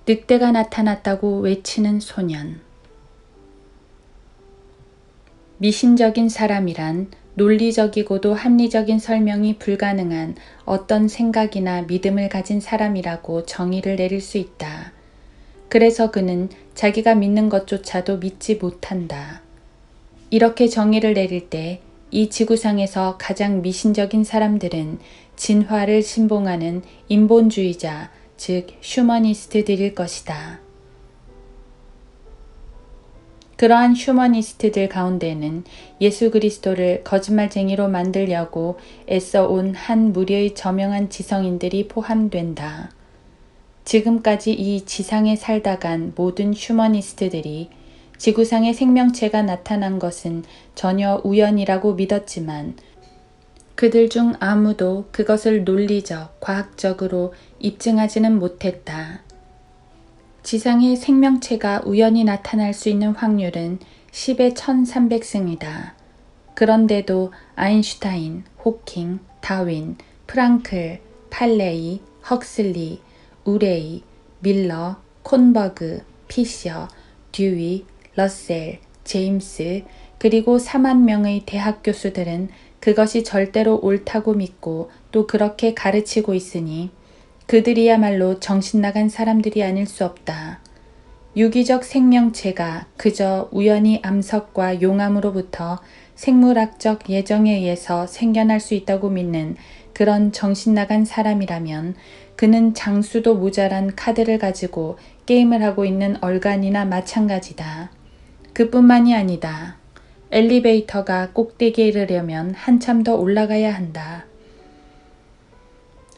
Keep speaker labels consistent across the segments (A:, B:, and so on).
A: 늑대가 나타났다고 외치는 소년. 미신적인 사람이란 논리적이고도 합리적인 설명이 불가능한 어떤 생각이나 믿음을 가진 사람이라고 정의를 내릴 수 있다. 그래서 그는 자기가 믿는 것조차도 믿지 못한다. 이렇게 정의를 내릴 때 이 지구상에서 가장 미신적인 사람들은 진화를 신봉하는 인본주의자, 즉 휴머니스트들일 것이다. 그러한 휴머니스트들 가운데는 예수 그리스도를 거짓말쟁이로 만들려고 애써온 한 무리의 저명한 지성인들이 포함된다. 지금까지 이 지상에 살다간 모든 휴머니스트들이 지구상의 생명체가 나타난 것은 전혀 우연이라고 믿었지만 그들 중 아무도 그것을 논리적, 과학적으로 입증하지는 못했다. 지상의 생명체가 우연히 나타날 수 있는 확률은 10의 1300승이다. 그런데도 아인슈타인, 호킹, 다윈, 프랑클, 팔레이, 헉슬리, 우레이, 밀러, 콘버그, 피셔, 듀이, 러셀, 제임스, 그리고 4만 명의 대학 교수들은 그것이 절대로 옳다고 믿고 또 그렇게 가르치고 있으니 그들이야말로 정신나간 사람들이 아닐 수 없다. 유기적 생명체가 그저 우연히 암석과 용암으로부터 생물학적 예정에 의해서 생겨날 수 있다고 믿는 그런 정신나간 사람이라면 그는 장수도 모자란 카드를 가지고 게임을 하고 있는 얼간이나 마찬가지다. 그뿐만이 아니다. 엘리베이터가 꼭대기에 이르려면 한참 더 올라가야 한다.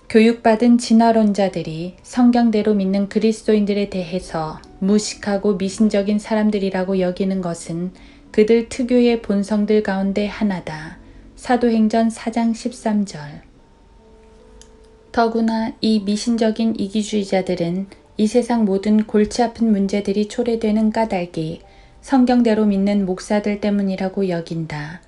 A: 교육받은 진화론자들이 성경대로 믿는 그리스도인들에 대해서 무식하고 미신적인 사람들이라고 여기는 것은 그들 특유의 본성들 가운데 하나다. 사도행전 4장 13절. 더구나 이 미신적인 이기주의자들은 이 세상 모든 골치 아픈 문제들이 초래되는 까닭이 성경대로 믿는 목사들 때문이라고 여긴다.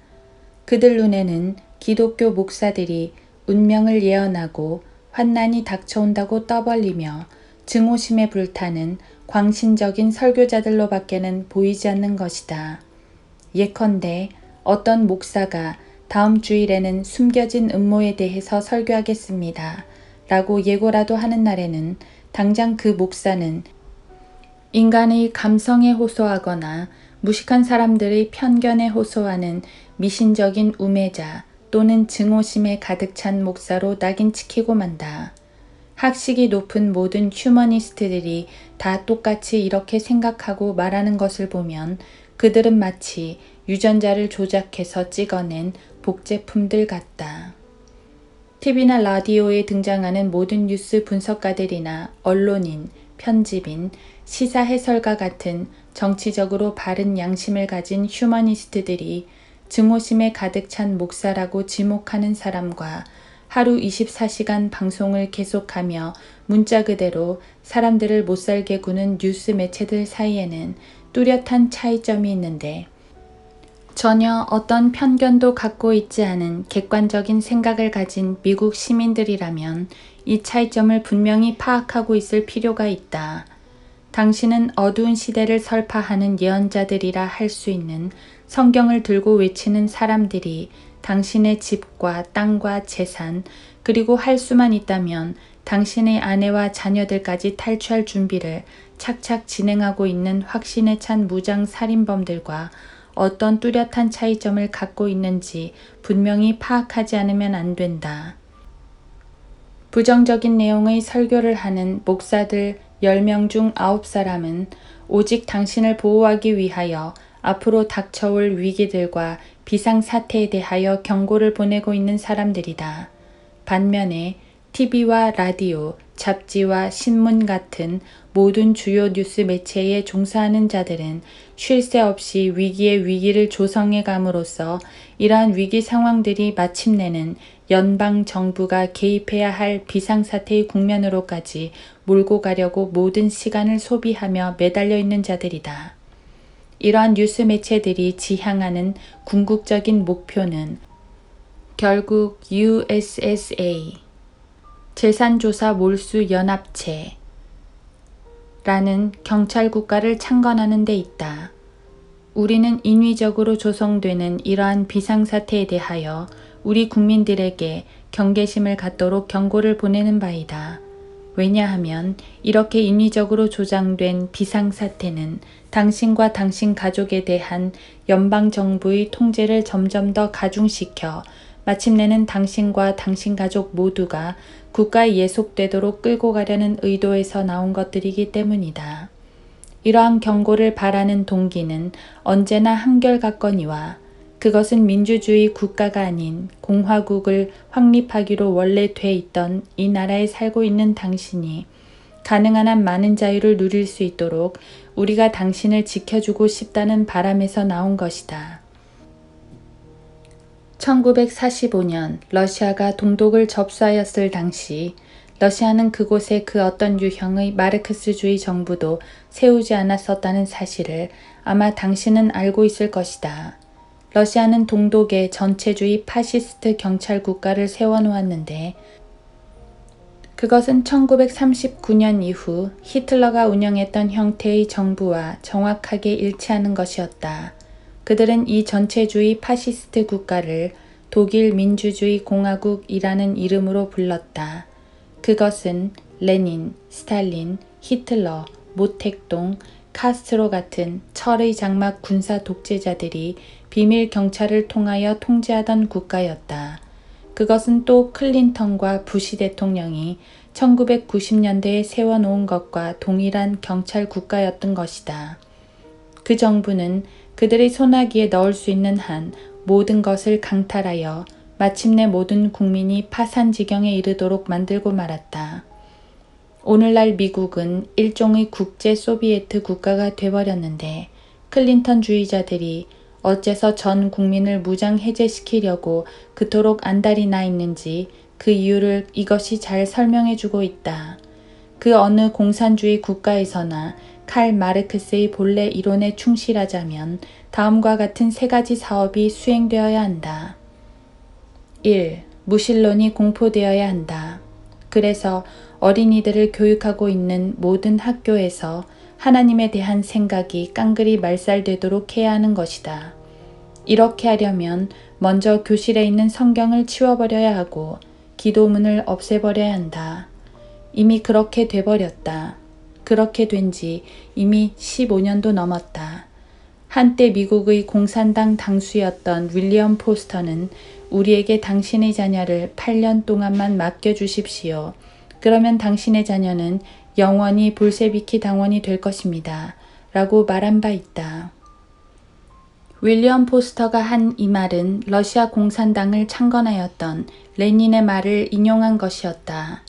A: 그들 눈에는 기독교 목사들이 운명을 예언하고 환난이 닥쳐온다고 떠벌리며 증오심에 불타는 광신적인 설교자들로 밖에는 보이지 않는 것이다. 예컨대 어떤 목사가 다음 주일에는 숨겨진 음모에 대해서 설교하겠습니다. 라고 예고라도 하는 날에는 당장 그 목사는 인간의 감성에 호소하거나 무식한 사람들의 편견에 호소하는 미신적인 우매자 또는 증오심에 가득 찬 목사로 낙인 찍히고 만다. 학식이 높은 모든 휴머니스트들이 다 똑같이 이렇게 생각하고 말하는 것을 보면 그들은 마치 유전자를 조작해서 찍어낸 복제품들 같다. TV나 라디오에 등장하는 모든 뉴스 분석가들이나 언론인, 편집인, 시사 해설가 같은 정치적으로 바른 양심을 가진 휴머니스트들이 증오심에 가득 찬 목사라고 지목하는 사람과 하루 24시간 방송을 계속하며 문자 그대로 사람들을 못살게 구는 뉴스 매체들 사이에는 뚜렷한 차이점이 있는데 전혀 어떤 편견도 갖고 있지 않은 객관적인 생각을 가진 미국 시민들이라면 이 차이점을 분명히 파악하고 있을 필요가 있다. 당신은 어두운 시대를 설파하는 예언자들이라 할 수 있는 성경을 들고 외치는 사람들이 당신의 집과 땅과 재산 그리고 할 수만 있다면 당신의 아내와 자녀들까지 탈취할 준비를 착착 진행하고 있는 확신에 찬 무장 살인범들과 어떤 뚜렷한 차이점을 갖고 있는지 분명히 파악하지 않으면 안 된다. 부정적인 내용의 설교를 하는 목사들 10명 중 9사람은 오직 당신을 보호하기 위하여 앞으로 닥쳐올 위기들과 비상사태에 대하여 경고를 보내고 있는 사람들이다. 반면에 TV와 라디오, 잡지와 신문 같은 모든 주요 뉴스 매체에 종사하는 자들은 쉴 새 없이 위기에 위기를 조성해 감으로써 이러한 위기 상황들이 마침내는 연방 정부가 개입해야 할 비상사태의 국면으로까지 몰고 가려고 모든 시간을 소비하며 매달려 있는 자들이다. 이러한 뉴스 매체들이 지향하는 궁극적인 목표는 결국 USSA, 재산조사 몰수 연합체, 라는 경찰 국가를 창건하는 데 있다. 우리는 인위적으로 조성되는 이러한 비상사태에 대하여 우리 국민들에게 경계심을 갖도록 경고를 보내는 바이다. 왜냐하면 이렇게 인위적으로 조장된 비상사태는 당신과 당신 가족에 대한 연방정부의 통제를 점점 더 가중시켜 마침내는 당신과 당신 가족 모두가 국가에 예속되도록 끌고 가려는 의도에서 나온 것들이기 때문이다. 이러한 경고를 바라는 동기는 언제나 한결같거니와 그것은 민주주의 국가가 아닌 공화국을 확립하기로 원래 돼 있던 이 나라에 살고 있는 당신이 가능한 한 많은 자유를 누릴 수 있도록 우리가 당신을 지켜주고 싶다는 바람에서 나온 것이다. 1945년 러시아가 동독을 접수하였을 당시 러시아는 그곳에 그 어떤 유형의 마르크스주의 정부도 세우지 않았었다는 사실을 아마 당신은 알고 있을 것이다. 러시아는 동독에 전체주의 파시스트 경찰 국가를 세워놓았는데 그것은 1939년 이후 히틀러가 운영했던 형태의 정부와 정확하게 일치하는 것이었다. 그들은 이 전체주의 파시스트 국가를 독일 민주주의 공화국이라는 이름으로 불렀다. 그것은 레닌, 스탈린, 히틀러, 모택동, 카스트로 같은 철의 장막 군사 독재자들이 비밀 경찰을 통하여 통제하던 국가였다. 그것은 또 클린턴과 부시 대통령이 1990년대에 세워놓은 것과 동일한 경찰 국가였던 것이다. 그 정부는 그들의 소나기에 넣을 수 있는 한 모든 것을 강탈하여 마침내 모든 국민이 파산 지경에 이르도록 만들고 말았다. 오늘날 미국은 일종의 국제 소비에트 국가가 돼버렸는데 클린턴주의자들이 어째서 전 국민을 무장 해제시키려고 그토록 안달이 나 있는지 그 이유를 이것이 잘 설명해주고 있다. 그 어느 공산주의 국가에서나 칼 마르크스의 본래 이론에 충실하자면 다음과 같은 세 가지 사업이 수행되어야 한다. 1. 무신론이 공포되어야 한다. 그래서 어린이들을 교육하고 있는 모든 학교에서 하나님에 대한 생각이 깡그리 말살되도록 해야 하는 것이다. 이렇게 하려면 먼저 교실에 있는 성경을 치워버려야 하고 기도문을 없애버려야 한다. 이미 그렇게 돼버렸다. 그렇게 된 지 이미 15년도 넘었다. 한때 미국의 공산당 당수였던 윌리엄 포스터는 우리에게 당신의 자녀를 8년 동안만 맡겨주십시오. 그러면 당신의 자녀는 영원히 볼셰비키 당원이 될 것입니다. 라고 말한 바 있다. 윌리엄 포스터가 한 이 말은 러시아 공산당을 창건하였던 레닌의 말을 인용한 것이었다.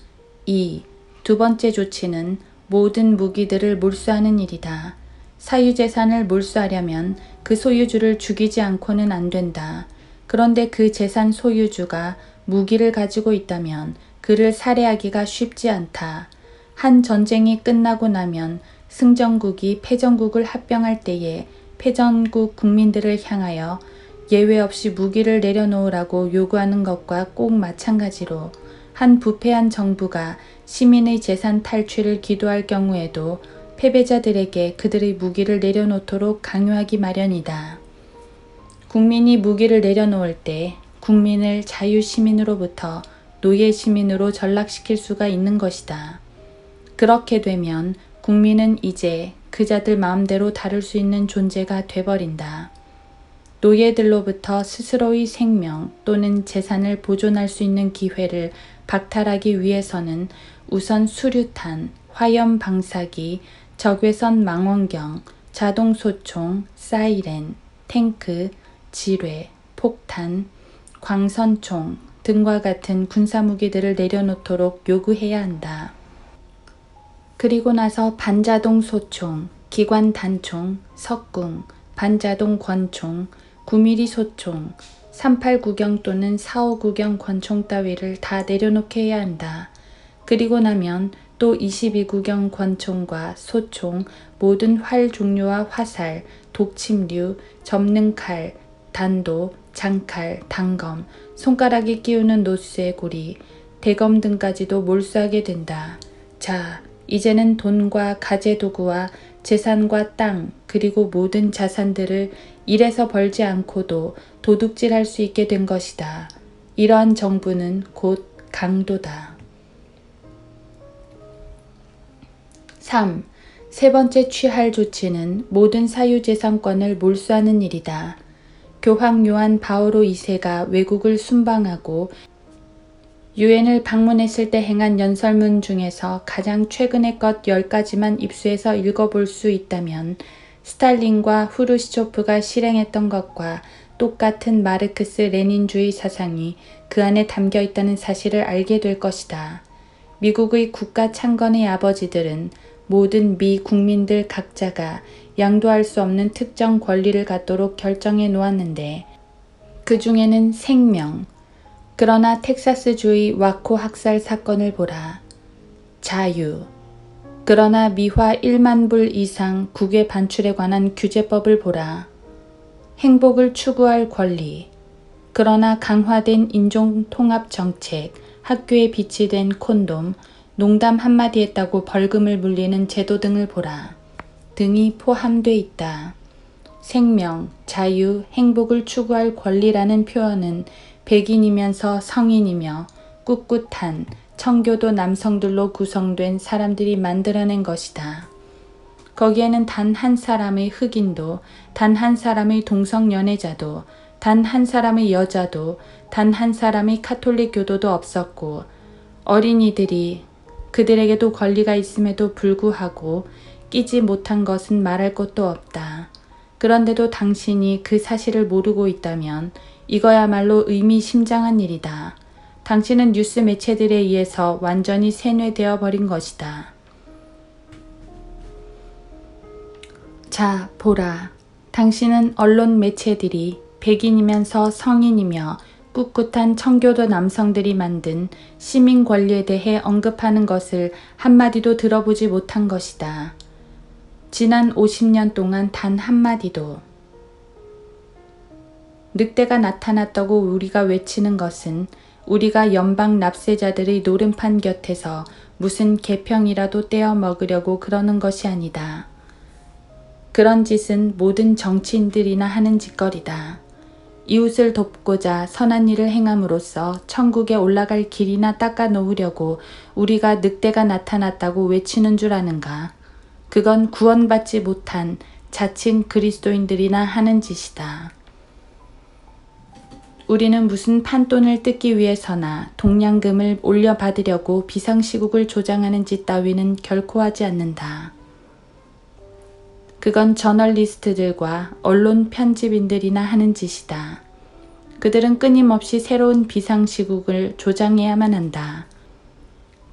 A: 2. 두 번째 조치는 모든 무기들을 몰수하는 일이다. 사유재산을 몰수하려면 그 소유주를 죽이지 않고는 안 된다. 그런데 그 재산 소유주가 무기를 가지고 있다면 그를 살해하기가 쉽지 않다. 한 전쟁이 끝나고 나면 승전국이 패전국을 합병할 때에 패전국 국민들을 향하여 예외 없이 무기를 내려놓으라고 요구하는 것과 꼭 마찬가지로 한 부패한 정부가 시민의 재산 탈취를 기도할 경우에도 패배자들에게 그들의 무기를 내려놓도록 강요하기 마련이다. 국민이 무기를 내려놓을 때 국민을 자유시민으로부터 노예시민으로 전락시킬 수가 있는 것이다. 그렇게 되면 국민은 이제 그자들 마음대로 다룰 수 있는 존재가 돼버린다. 노예들로부터 스스로의 생명 또는 재산을 보존할 수 있는 기회를 박탈하기 위해서는 우선 수류탄, 화염 방사기, 적외선 망원경, 자동소총, 사이렌, 탱크, 지뢰, 폭탄, 광선총 등과 같은 군사무기들을 내려놓도록 요구해야 한다. 그리고 나서 반자동 소총, 기관 단총, 석궁, 반자동 권총, 9mm 소총, 389경 또는 459경 권총 따위를 다 내려놓게 해야 한다. 그리고 나면 또 22구경 권총과 소총, 모든 활 종류와 화살, 독침류, 접는칼, 단도, 장칼, 단검, 손가락에 끼우는 노쇠 고리, 대검 등까지도 몰수하게 된다. 자, 이제는 돈과 가재도구와 재산과 땅 그리고 모든 자산들을 일해서 벌지 않고도 도둑질할 수 있게 된 것이다. 이러한 정부는 곧 강도다. 3. 세 번째 취할 조치는 모든 사유재산권을 몰수하는 일이다. 교황 요한 바오로 2세가 외국을 순방하고 유엔을 방문했을 때 행한 연설문 중에서 가장 최근의 것 10가지만 입수해서 읽어볼 수 있다면 스탈린과 후르시초프가 실행했던 것과 똑같은 마르크스 레닌주의 사상이 그 안에 담겨 있다는 사실을 알게 될 것이다. 미국의 국가 창건의 아버지들은 모든 미 국민들 각자가 양도할 수 없는 특정 권리를 갖도록 결정해 놓았는데 그 중에는 생명, 그러나 텍사스주의 와코 학살 사건을 보라. 자유, 그러나 미화 1만 불 이상 국외 반출에 관한 규제법을 보라. 행복을 추구할 권리, 그러나 강화된 인종통합정책, 학교에 비치된 콘돔, 농담 한마디 했다고 벌금을 물리는 제도 등을 보라. 등이 포함돼 있다. 생명, 자유, 행복을 추구할 권리라는 표현은 백인이면서 성인이며 꿋꿋한 청교도 남성들로 구성된 사람들이 만들어낸 것이다. 거기에는 단 한 사람의 흑인도, 단 한 사람의 동성연애자도, 단 한 사람의 여자도, 단 한 사람의 카톨릭 교도도 없었고 어린이들이 그들에게도 권리가 있음에도 불구하고 끼지 못한 것은 말할 것도 없다. 그런데도 당신이 그 사실을 모르고 있다면 이거야말로 의미심장한 일이다. 당신은 뉴스 매체들에 의해서 완전히 세뇌되어 버린 것이다. 자, 보라. 당신은 언론 매체들이 백인이면서 성인이며 꿋꿋한 청교도 남성들이 만든 시민 권리에 대해 언급하는 것을 한마디도 들어보지 못한 것이다. 지난 50년 동안 단 한마디도. 늑대가 나타났다고 우리가 외치는 것은 우리가 연방 납세자들의 노름판 곁에서 무슨 개평이라도 떼어 먹으려고 그러는 것이 아니다. 그런 짓은 모든 정치인들이나 하는 짓거리다. 이웃을 돕고자 선한 일을 행함으로써 천국에 올라갈 길이나 닦아 놓으려고 우리가 늑대가 나타났다고 외치는 줄 아는가? 그건 구원받지 못한 자칭 그리스도인들이나 하는 짓이다. 우리는 무슨 판돈을 뜯기 위해서나 동양금을 올려받으려고 비상시국을 조장하는 짓 따위는 결코 하지 않는다. 그건 저널리스트들과 언론 편집인들이나 하는 짓이다. 그들은 끊임없이 새로운 비상시국을 조장해야만 한다.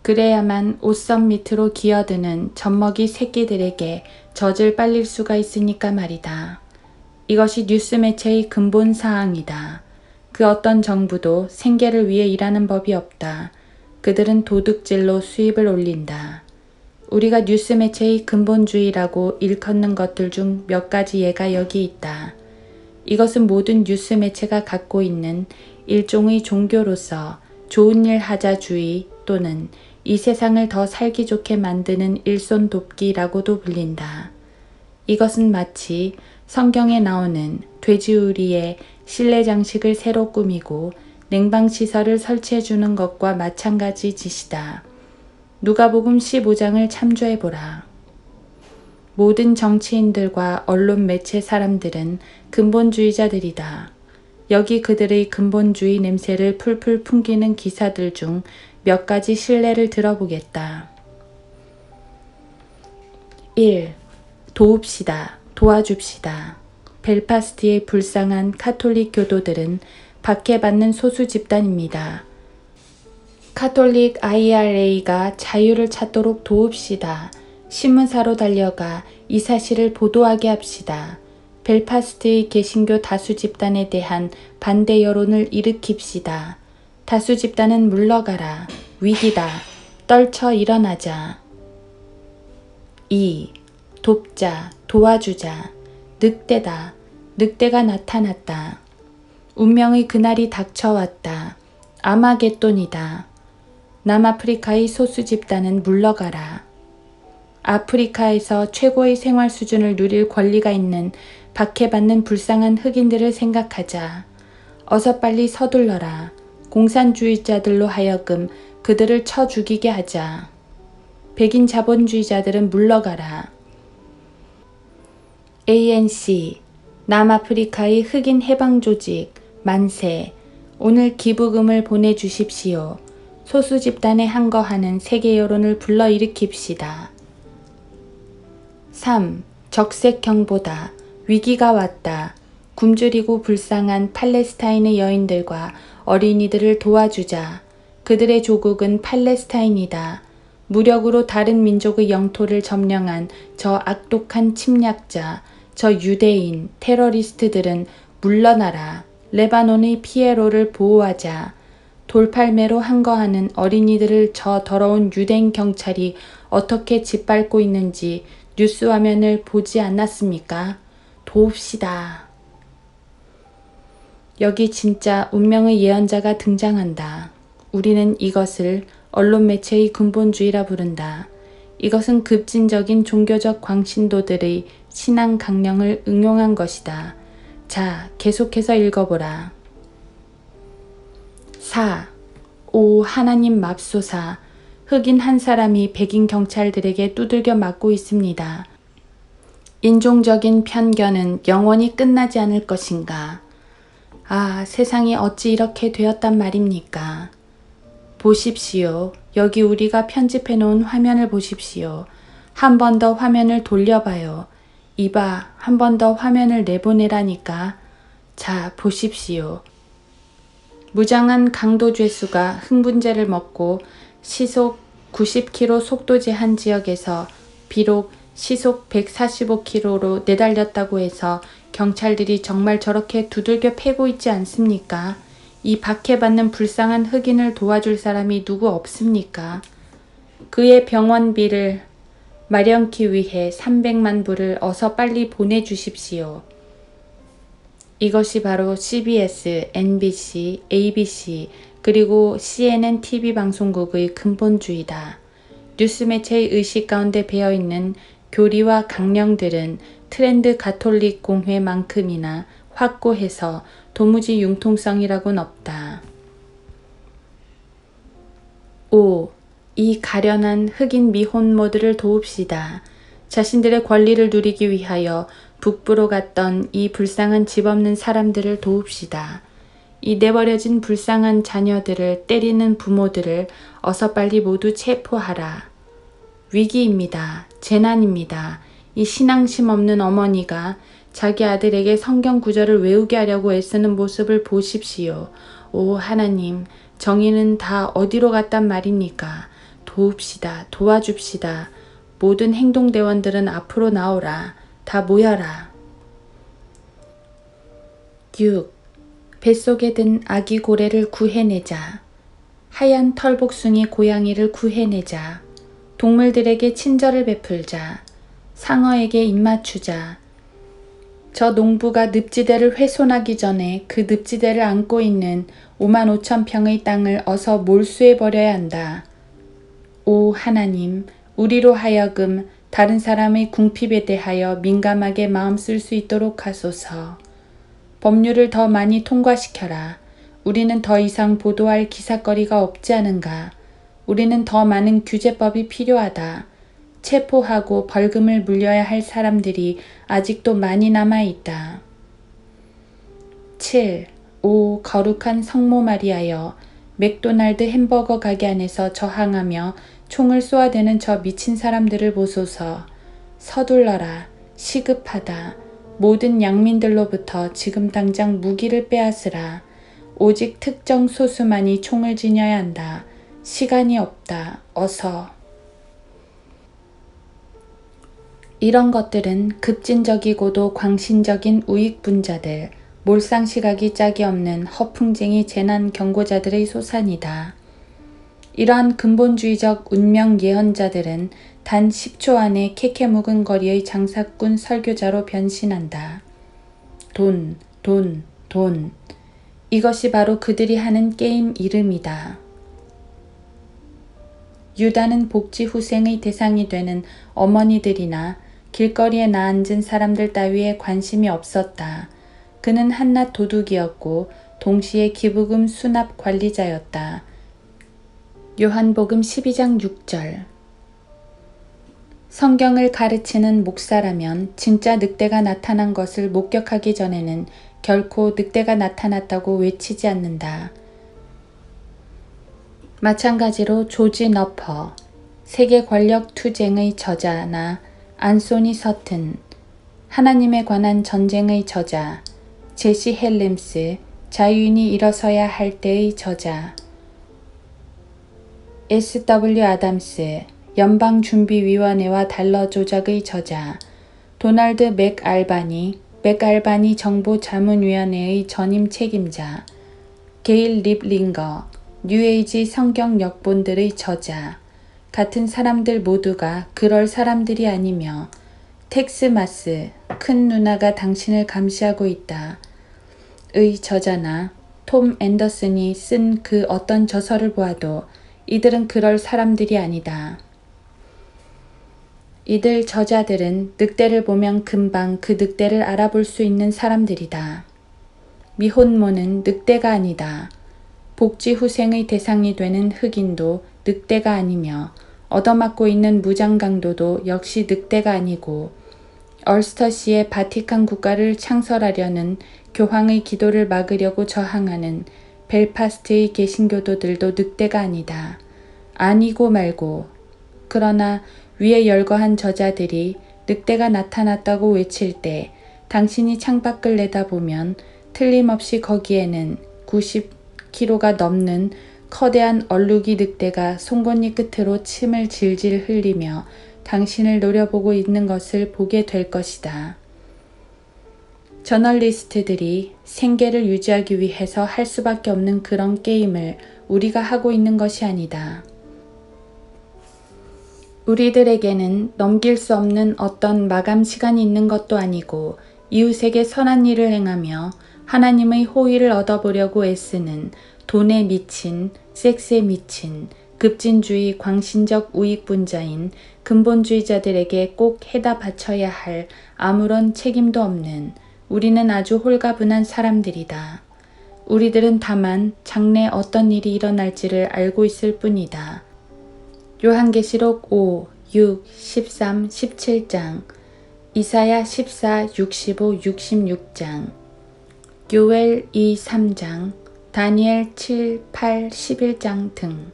A: 그래야만 옷선 밑으로 기어드는 젖먹이 새끼들에게 젖을 빨릴 수가 있으니까 말이다. 이것이 뉴스 매체의 근본 사항이다. 그 어떤 정부도 생계를 위해 일하는 법이 없다. 그들은 도둑질로 수입을 올린다. 우리가 뉴스 매체의 근본주의라고 일컫는 것들 중 몇 가지 예가 여기 있다. 이것은 모든 뉴스 매체가 갖고 있는 일종의 종교로서 좋은 일 하자주의 또는 이 세상을 더 살기 좋게 만드는 일손 돕기라고도 불린다. 이것은 마치 성경에 나오는 돼지우리의 실내 장식을 새로 꾸미고 냉방시설을 설치해주는 것과 마찬가지 짓이다. 누가복음 15장을 참조해보라. 모든 정치인들과 언론 매체 사람들은 근본주의자들이다. 여기 그들의 근본주의 냄새를 풀풀 풍기는 기사들 중 몇 가지 실례를 들어보겠다. 1. 도웁시다. 도와줍시다. 벨파스트의 불쌍한 카톨릭 교도들은 박해받는 소수 집단입니다. 카톨릭 IRA가 자유를 찾도록 도웁시다. 신문사로 달려가 이 사실을 보도하게 합시다. 벨파스트의 개신교 다수 집단에 대한 반대 여론을 일으킵시다. 다수 집단은 물러가라. 위기다. 떨쳐 일어나자. 2. 돕자. 도와주자. 늑대다. 늑대가 나타났다. 운명의 그날이 닥쳐왔다. 아마겟돈이다. 남아프리카의 소수 집단은 물러가라. 아프리카에서 최고의 생활 수준을 누릴 권리가 있는 박해받는 불쌍한 흑인들을 생각하자. 어서 빨리 서둘러라. 공산주의자들로 하여금 그들을 쳐 죽이게 하자. 백인 자본주의자들은 물러가라. ANC, 남아프리카의 흑인 해방조직, 만세. 오늘 기부금을 보내주십시오. 소수 집단에 항거하는 세계 여론을 불러일으킵시다. 3. 적색경보다. 위기가 왔다. 굶주리고 불쌍한 팔레스타인의 여인들과 어린이들을 도와주자. 그들의 조국은 팔레스타인이다. 무력으로 다른 민족의 영토를 점령한 저 악독한 침략자, 저 유대인, 테러리스트들은 물러나라. 레바논의 피에로를 보호하자. 돌팔매로 항거하는 어린이들을 저 더러운 유대인 경찰이 어떻게 짓밟고 있는지 뉴스 화면을 보지 않았습니까? 도웁시다. 여기 진짜 운명의 예언자가 등장한다. 우리는 이것을 언론 매체의 근본주의라 부른다. 이것은 급진적인 종교적 광신도들의 신앙 강령을 응용한 것이다. 자, 계속해서 읽어보라. 4. 오 하나님 맙소사. 흑인 한 사람이 백인 경찰들에게 두들겨 맞고 있습니다. 인종적인 편견은 영원히 끝나지 않을 것인가? 아, 세상이 어찌 이렇게 되었단 말입니까? 보십시오. 여기 우리가 편집해 놓은 화면을 보십시오. 한 번 더 화면을 돌려봐요. 이봐, 한 번 더 화면을 내보내라니까. 자, 보십시오. 무장한 강도죄수가 흥분제를 먹고 시속 90km 속도 제한 지역에서 비록 시속 145km로 내달렸다고 해서 경찰들이 정말 저렇게 두들겨 패고 있지 않습니까? 이 박해받는 불쌍한 흑인을 도와줄 사람이 누구 없습니까? 그의 병원비를 마련키 위해 300만 불을 어서 빨리 보내주십시오. 이것이 바로 CBS, NBC, ABC 그리고 CNN TV 방송국의 근본주의다. 뉴스 매체의 의식 가운데 배어있는 교리와 강령들은 트렌드 가톨릭 공회만큼이나 확고해서 도무지 융통성이라고는 없다. 5. 이 가련한 흑인 미혼모들을 도웁시다. 자신들의 권리를 누리기 위하여 북부로 갔던 이 불쌍한 집 없는 사람들을 도웁시다. 이 내버려진 불쌍한 자녀들을 때리는 부모들을 어서 빨리 모두 체포하라. 위기입니다. 재난입니다. 이 신앙심 없는 어머니가 자기 아들에게 성경 구절을 외우게 하려고 애쓰는 모습을 보십시오. 오 하나님, 정의는 다 어디로 갔단 말입니까? 도웁시다. 도와줍시다. 모든 행동대원들은 앞으로 나오라. 다 모여라. 6. 뱃속에 든 아기 고래를 구해내자. 하얀 털복숭이 고양이를 구해내자. 동물들에게 친절을 베풀자. 상어에게 입맞추자. 저 농부가 늪지대를 훼손하기 전에 그 늪지대를 안고 있는 5만 5천 평의 땅을 어서 몰수해버려야 한다. 오 하나님, 우리로 하여금 다른 사람의 궁핍에 대하여 민감하게 마음 쓸 수 있도록 하소서. 법률을 더 많이 통과시켜라. 우리는 더 이상 보도할 기사거리가 없지 않은가. 우리는 더 많은 규제법이 필요하다. 체포하고 벌금을 물려야 할 사람들이 아직도 많이 남아있다. 7. 오 거룩한 성모 마리아여, 맥도날드 햄버거 가게 안에서 저항하며 총을 쏘아대는 저 미친 사람들을 보소서. 서둘러라. 시급하다. 모든 양민들로부터 지금 당장 무기를 빼앗으라. 오직 특정 소수만이 총을 지녀야 한다. 시간이 없다. 어서. 이런 것들은 급진적이고도 광신적인 우익분자들, 몰상식하기 짝이 없는 허풍쟁이 재난 경고자들의 소산이다. 이러한 근본주의적 운명 예언자들은 단 10초 안에 캐캐묵은거리의 장사꾼 설교자로 변신한다. 돈, 돈, 돈. 이것이 바로 그들이 하는 게임 이름이다. 유다는 복지 후생의 대상이 되는 어머니들이나 길거리에 나앉은 사람들 따위에 관심이 없었다. 그는 한낱 도둑이었고 동시에 기부금 수납 관리자였다. 요한복음 12장 6절. 성경을 가르치는 목사라면 진짜 늑대가 나타난 것을 목격하기 전에는 결코 늑대가 나타났다고 외치지 않는다. 마찬가지로 조지 너퍼, 세계 권력 투쟁의 저자나 안소니 서튼, 하나님에 관한 전쟁의 저자, 제시 헬림스, 자유인이 일어서야 할 때의 저자, S.W. 아담스, 연방준비위원회와 달러 조작의 저자, 도널드 맥알바니 정보자문위원회의 전임 책임자, 게일 립링거, 뉴에이지 성경 역본들의 저자 같은 사람들 모두가 그럴 사람들이 아니며 텍스마스, 큰 누나가 당신을 감시하고 있다. 의 저자나 톰 앤더슨이 쓴 그 어떤 저서를 보아도 이들은 그럴 사람들이 아니다. 이들 저자들은 늑대를 보면 금방 그 늑대를 알아볼 수 있는 사람들이다. 미혼모는 늑대가 아니다. 복지 후생의 대상이 되는 흑인도 늑대가 아니며 얻어맞고 있는 무장강도도 역시 늑대가 아니고 얼스터시의 바티칸 국가를 창설하려는 교황의 기도를 막으려고 저항하는 벨파스트의 개신교도들도 늑대가 아니다. 아니고 말고. 그러나 위에 열거한 저자들이 늑대가 나타났다고 외칠 때 당신이 창밖을 내다보면 틀림없이 거기에는 90kg가 넘는 커다란 얼룩이 늑대가 송곳니 끝으로 침을 질질 흘리며 당신을 노려보고 있는 것을 보게 될 것이다. 저널리스트들이 생계를 유지하기 위해서 할 수밖에 없는 그런 게임을 우리가 하고 있는 것이 아니다. 우리들에게는 넘길 수 없는 어떤 마감 시간이 있는 것도 아니고 이웃에게 선한 일을 행하며 하나님의 호의를 얻어보려고 애쓰는 돈에 미친, 섹스에 미친, 급진주의 광신적 우익분자인 근본주의자들에게 꼭 해다 바쳐야 할 아무런 책임도 없는 우리는 아주 홀가분한 사람들이다. 우리들은 다만 장래 어떤 일이 일어날지를 알고 있을 뿐이다. 요한계시록 5, 6, 13, 17장, 이사야 14, 65, 66장, 요엘 2, 3장, 다니엘 7, 8, 11장 등.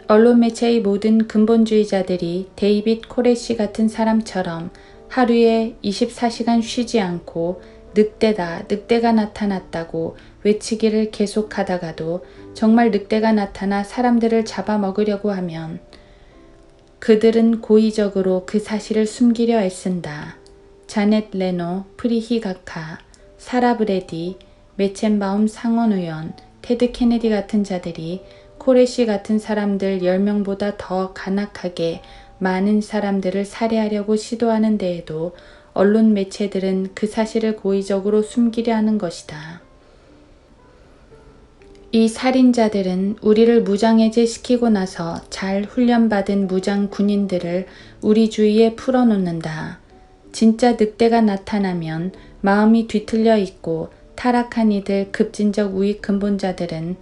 A: 언론 매체의 모든 근본주의자들이 데이빗 코레시 같은 사람처럼 하루에 24시간 쉬지 않고 늑대가 나타났다고 외치기를 계속하다가도 정말 늑대가 나타나 사람들을 잡아먹으려고 하면 그들은 고의적으로 그 사실을 숨기려 애쓴다. 자넷 레노, 프리히 가카, 사라 브레디, 메첸바움 상원의원, 테드 케네디 같은 자들이 코레시 같은 사람들 10명보다 더 간악하게 많은 사람들을 살해하려고 시도하는 데에도 언론 매체들은 그 사실을 고의적으로 숨기려 하는 것이다. 이 살인자들은 우리를 무장해제시키고 나서 잘 훈련받은 무장 군인들을 우리 주위에 풀어놓는다. 진짜 늑대가 나타나면 마음이 뒤틀려 있고 타락한 이들 급진적 우익 근본자들은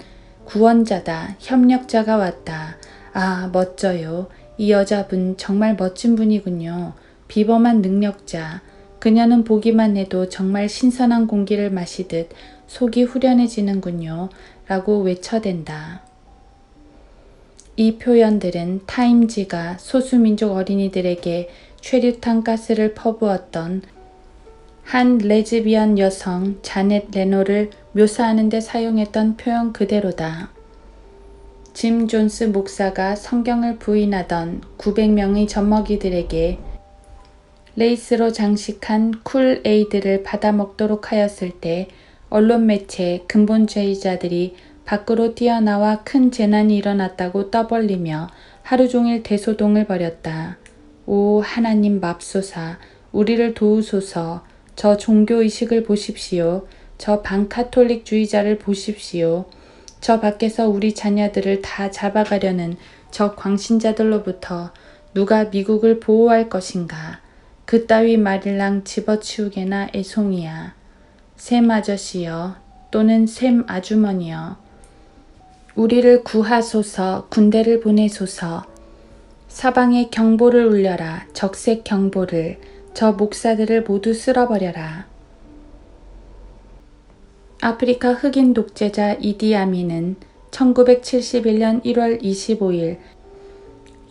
A: 구원자다, 협력자가 왔다. 아, 멋져요. 이 여자분 정말 멋진 분이군요. 비범한 능력자. 그녀는 보기만 해도 정말 신선한 공기를 마시듯 속이 후련해지는군요. 라고 외쳐댄다. 이 표현들은 타임지가 소수민족 어린이들에게 최루탄 가스를 퍼부었던 한 레즈비언 여성 자넷 레노를 묘사하는 데 사용했던 표현 그대로다. 짐 존스 목사가 성경을 부인하던 900명의 젖먹이들에게 레이스로 장식한 쿨에이드를 받아먹도록 하였을 때 언론 매체 근본주의자들이 밖으로 뛰어나와 큰 재난이 일어났다고 떠벌리며 하루 종일 대소동을 벌였다. 오 하나님 맙소사, 우리를 도우소서. 저 종교의식을 보십시오. 저 반카톨릭주의자를 보십시오. 저 밖에서 우리 자녀들을 다 잡아가려는 저 광신자들로부터 누가 미국을 보호할 것인가. 그따위 말일랑 집어치우게나 애송이야. 샘 아저씨여 또는 샘 아주머니여. 우리를 구하소서. 군대를 보내소서. 사방에 경보를 울려라. 적색 경보를. 저 목사들을 모두 쓸어버려라. 아프리카 흑인 독재자 이디 아민은 1971년 1월 25일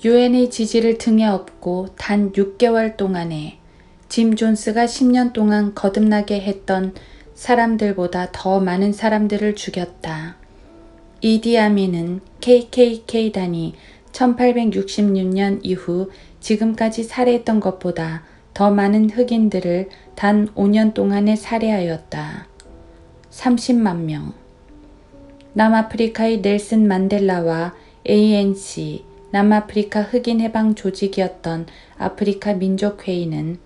A: 유엔의 지지를 등에 업고 단 6개월 동안에 짐 존스가 10년 동안 거듭나게 했던 사람들보다 더 많은 사람들을 죽였다. 이디 아민은 KKK단이 1866년 이후 지금까지 살해했던 것보다 더 많은 흑인들을 단 5년 동안에 살해하였다. 30만 명. 남아프리카의 넬슨 만델라와 ANC, 남아프리카 흑인 해방 조직이었던 아프리카 민족회의는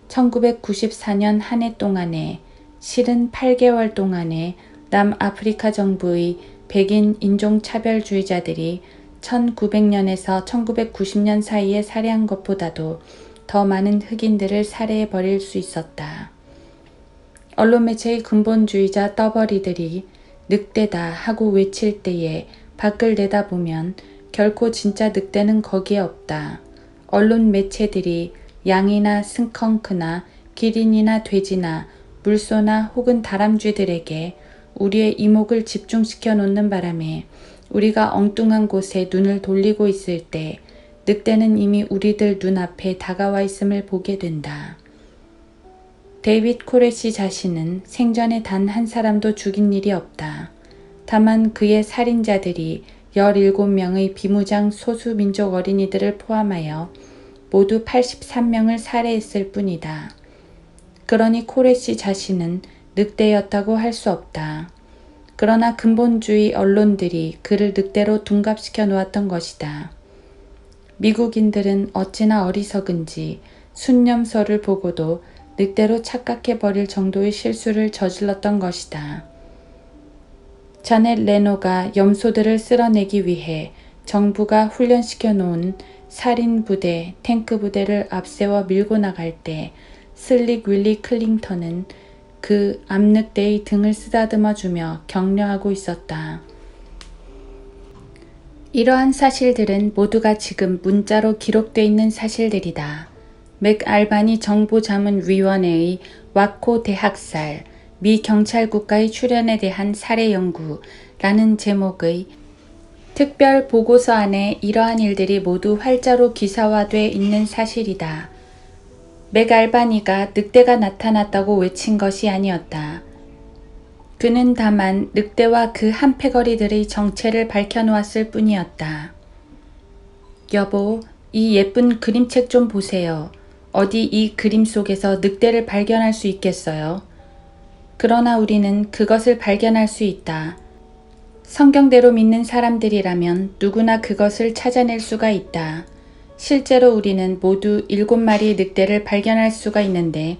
A: 1994년 한 해 동안에 실은 8개월 동안에 남아프리카 정부의 백인 인종차별주의자들이 1900년에서 1990년 사이에 살해한 것보다도 더 많은 흑인들을 살해해버릴 수 있었다. 언론 매체의 근본주의자 떠벌이들이 늑대다 하고 외칠 때에 밖을 내다보면 결코 진짜 늑대는 거기에 없다. 언론 매체들이 양이나 스컹크나 기린이나 돼지나 물소나 혹은 다람쥐들에게 우리의 이목을 집중시켜 놓는 바람에 우리가 엉뚱한 곳에 눈을 돌리고 있을 때 늑대는 이미 우리들 눈앞에 다가와 있음을 보게 된다. 데이빗 코레시 자신은 생전에 단 한 사람도 죽인 일이 없다. 다만 그의 살인자들이 17명의 비무장 소수민족 어린이들을 포함하여 모두 83명을 살해했을 뿐이다. 그러니 코레시 자신은 늑대였다고 할 수 없다. 그러나 근본주의 언론들이 그를 늑대로 둔갑시켜 놓았던 것이다. 미국인들은 어찌나 어리석은지 순념서를 보고도 늑대로 착각해버릴 정도의 실수를 저질렀던 것이다. 자넷 레노가 염소들을 쓸어내기 위해 정부가 훈련시켜 놓은 살인부대, 탱크부대를 앞세워 밀고 나갈 때 슬릭 윌리 클링턴은 그 암늑대의 등을 쓰다듬어주며 격려하고 있었다. 이러한 사실들은 모두가 지금 문자로 기록되어 있는 사실들이다. 맥알바니 정보자문위원회의 와코 대학살, 미 경찰 국가의 출연에 대한 사례 연구라는 제목의 특별 보고서 안에 이러한 일들이 모두 활자로 기사화돼 있는 사실이다. 맥알바니가 늑대가 나타났다고 외친 것이 아니었다. 그는 다만 늑대와 그 한패거리들의 정체를 밝혀놓았을 뿐이었다. 여보, 이 예쁜 그림책 좀 보세요. 어디 이 그림 속에서 늑대를 발견할 수 있겠어요? 그러나 우리는 그것을 발견할 수 있다. 성경대로 믿는 사람들이라면 누구나 그것을 찾아낼 수가 있다. 실제로 우리는 모두 7마리의 늑대를 발견할 수가 있는데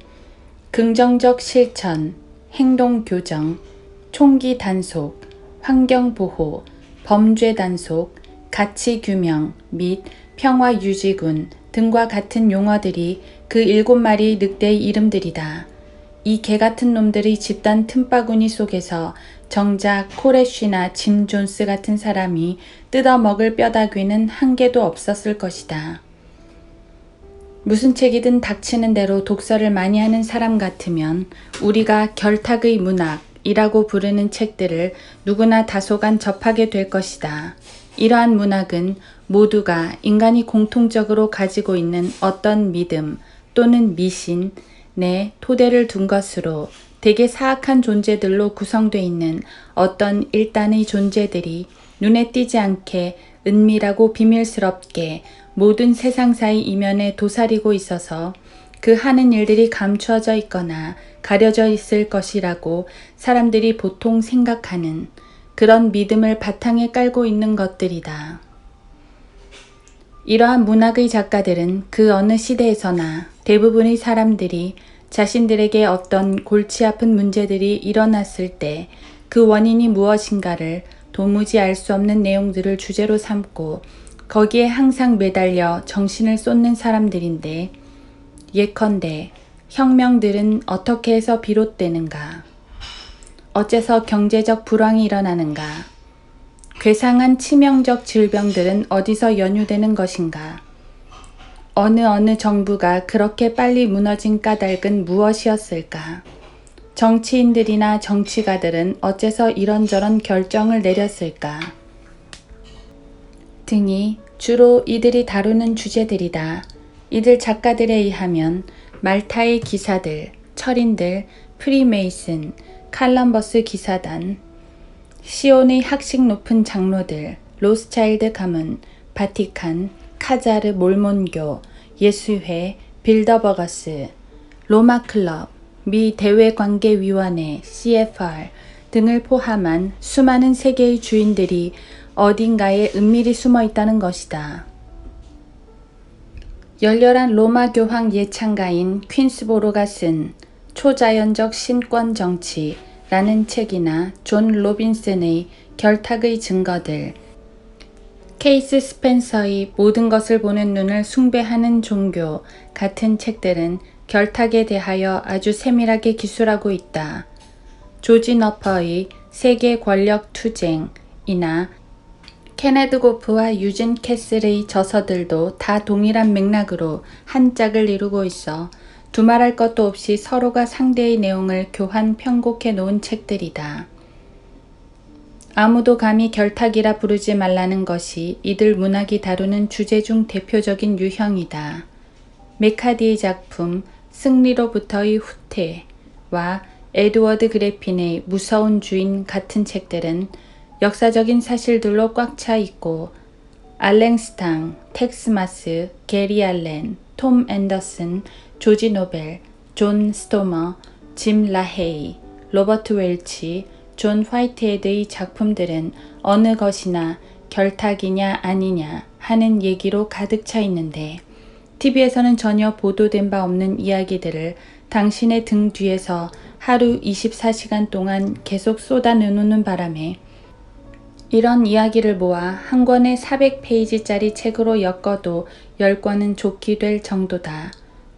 A: 긍정적 실천, 행동 교정, 총기 단속, 환경보호, 범죄 단속, 가치 규명 및 평화 유지군 등과 같은 용어들이 그 7마리의 늑대의 이름들이다. 이 개같은 놈들의 집단 틈바구니 속에서 정작 코레쉬나 짐 존스 같은 사람이 뜯어먹을 뼈다귀는 한 개도 없었을 것이다. 무슨 책이든 닥치는 대로 독서를 많이 하는 사람 같으면 우리가 결탁의 문학이라고 부르는 책들을 누구나 다소간 접하게 될 것이다. 이러한 문학은 모두가 인간이 공통적으로 가지고 있는 어떤 믿음 또는 미신, 내 토대를 둔 것으로 되게 사악한 존재들로 구성되어 있는 어떤 일단의 존재들이 눈에 띄지 않게 은밀하고 비밀스럽게 모든 세상사의 이면에 도사리고 있어서 그 하는 일들이 감추어져 있거나 가려져 있을 것이라고 사람들이 보통 생각하는 그런 믿음을 바탕에 깔고 있는 것들이다. 이러한 문학의 작가들은 그 어느 시대에서나 대부분의 사람들이 자신들에게 어떤 골치 아픈 문제들이 일어났을 때 그 원인이 무엇인가를 도무지 알 수 없는 내용들을 주제로 삼고 거기에 항상 매달려 정신을 쏟는 사람들인데 예컨대 혁명들은 어떻게 해서 비롯되는가? 어째서 경제적 불황이 일어나는가? 괴상한 치명적 질병들은 어디서 연유되는 것인가? 어느 정부가 그렇게 빨리 무너진 까닭은 무엇이었을까? 정치인들이나 정치가들은 어째서 이런저런 결정을 내렸을까? 등이 주로 이들이 다루는 주제들이다. 이들 작가들에 의하면 말타의 기사들, 철인들, 프리메이슨, 칼럼버스 기사단, 시온의 학식 높은 장로들, 로스차일드 가문, 바티칸, 카자르 몰몬교, 예수회, 빌더버거스, 로마클럽, 미 대외관계위원회, CFR 등을 포함한 수많은 세계의 주인들이 어딘가에 은밀히 숨어 있다는 것이다. 열렬한 로마 교황 예찬가인 퀸스보로가 쓴 초자연적 신권 정치라는 책이나 존 로빈슨의 결탁의 증거들, 케이스 스펜서의 모든 것을 보는 눈을 숭배하는 종교 같은 책들은 결탁에 대하여 아주 세밀하게 기술하고 있다. 조지 너퍼의 세계 권력 투쟁이나 케네드 고프와 유진 캐슬의 저서들도 다 동일한 맥락으로 한 짝을 이루고 있어 두말할 것도 없이 서로가 상대의 내용을 교환 편곡해 놓은 책들이다. 아무도 감히 결탁이라 부르지 말라는 것이 이들 문학이 다루는 주제 중 대표적인 유형이다. 메카디의 작품 승리로부터의 후퇴와 에드워드 그래핀의 무서운 주인 같은 책들은 역사적인 사실들로 꽉 차 있고 알랭스탕, 텍스마스, 게리 알렌, 톰 앤더슨, 조지 노벨, 존 스토머, 짐 라헤이, 로버트 웰치, 존 화이트헤드의 작품들은 어느 것이나 결탁이냐 아니냐 하는 얘기로 가득 차 있는데 TV에서는 전혀 보도된 바 없는 이야기들을 당신의 등 뒤에서 하루 24시간 동안 계속 쏟아내놓는 바람에 이런 이야기를 모아 한 권의 400페이지짜리 책으로 엮어도 10권은 좋게 될 정도다.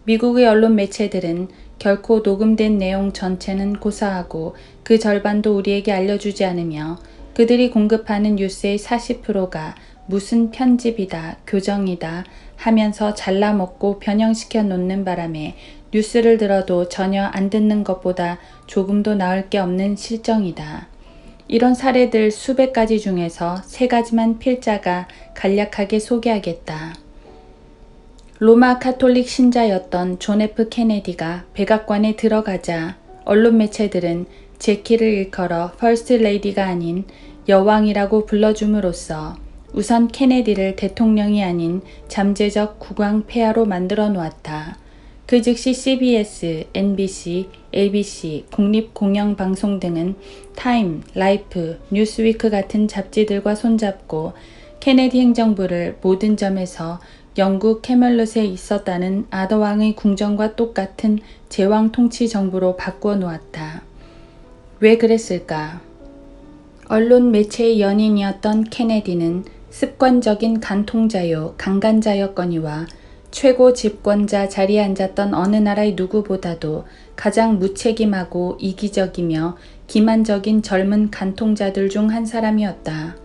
A: 미국의 언론 매체들은 결코 녹음된 내용 전체는 고사하고 그 절반도 우리에게 알려주지 않으며 그들이 공급하는 뉴스의 40%가 무슨 편집이다, 교정이다 하면서 잘라먹고 변형시켜 놓는 바람에 뉴스를 들어도 전혀 안 듣는 것보다 조금도 나을 게 없는 실정이다. 이런 사례들 수백 가지 중에서 3가지만 필자가 간략하게 소개하겠다. 로마 카톨릭 신자였던 존 F 케네디가 백악관에 들어가자 언론 매체들은 제키를 일컬어 퍼스트 레이디가 아닌 여왕이라고 불러줌으로써 우선 케네디를 대통령이 아닌 잠재적 국왕 폐하로 만들어 놓았다. 그 즉시 CBS, NBC, ABC, 국립공영방송 등은 타임, 라이프, 뉴스위크 같은 잡지들과 손잡고 케네디 행정부를 모든 점에서 영국 캐멀롯에 있었다는 아더왕의 궁정과 똑같은 제왕 통치 정부로 바꾸어 놓았다. 왜 그랬을까? 언론 매체의 연인이었던 케네디는 습관적인 간통자요 강간자였거니와 최고 집권자 자리에 앉았던 어느 나라의 누구보다도 가장 무책임하고 이기적이며 기만적인 젊은 간통자들 중 한 사람이었다.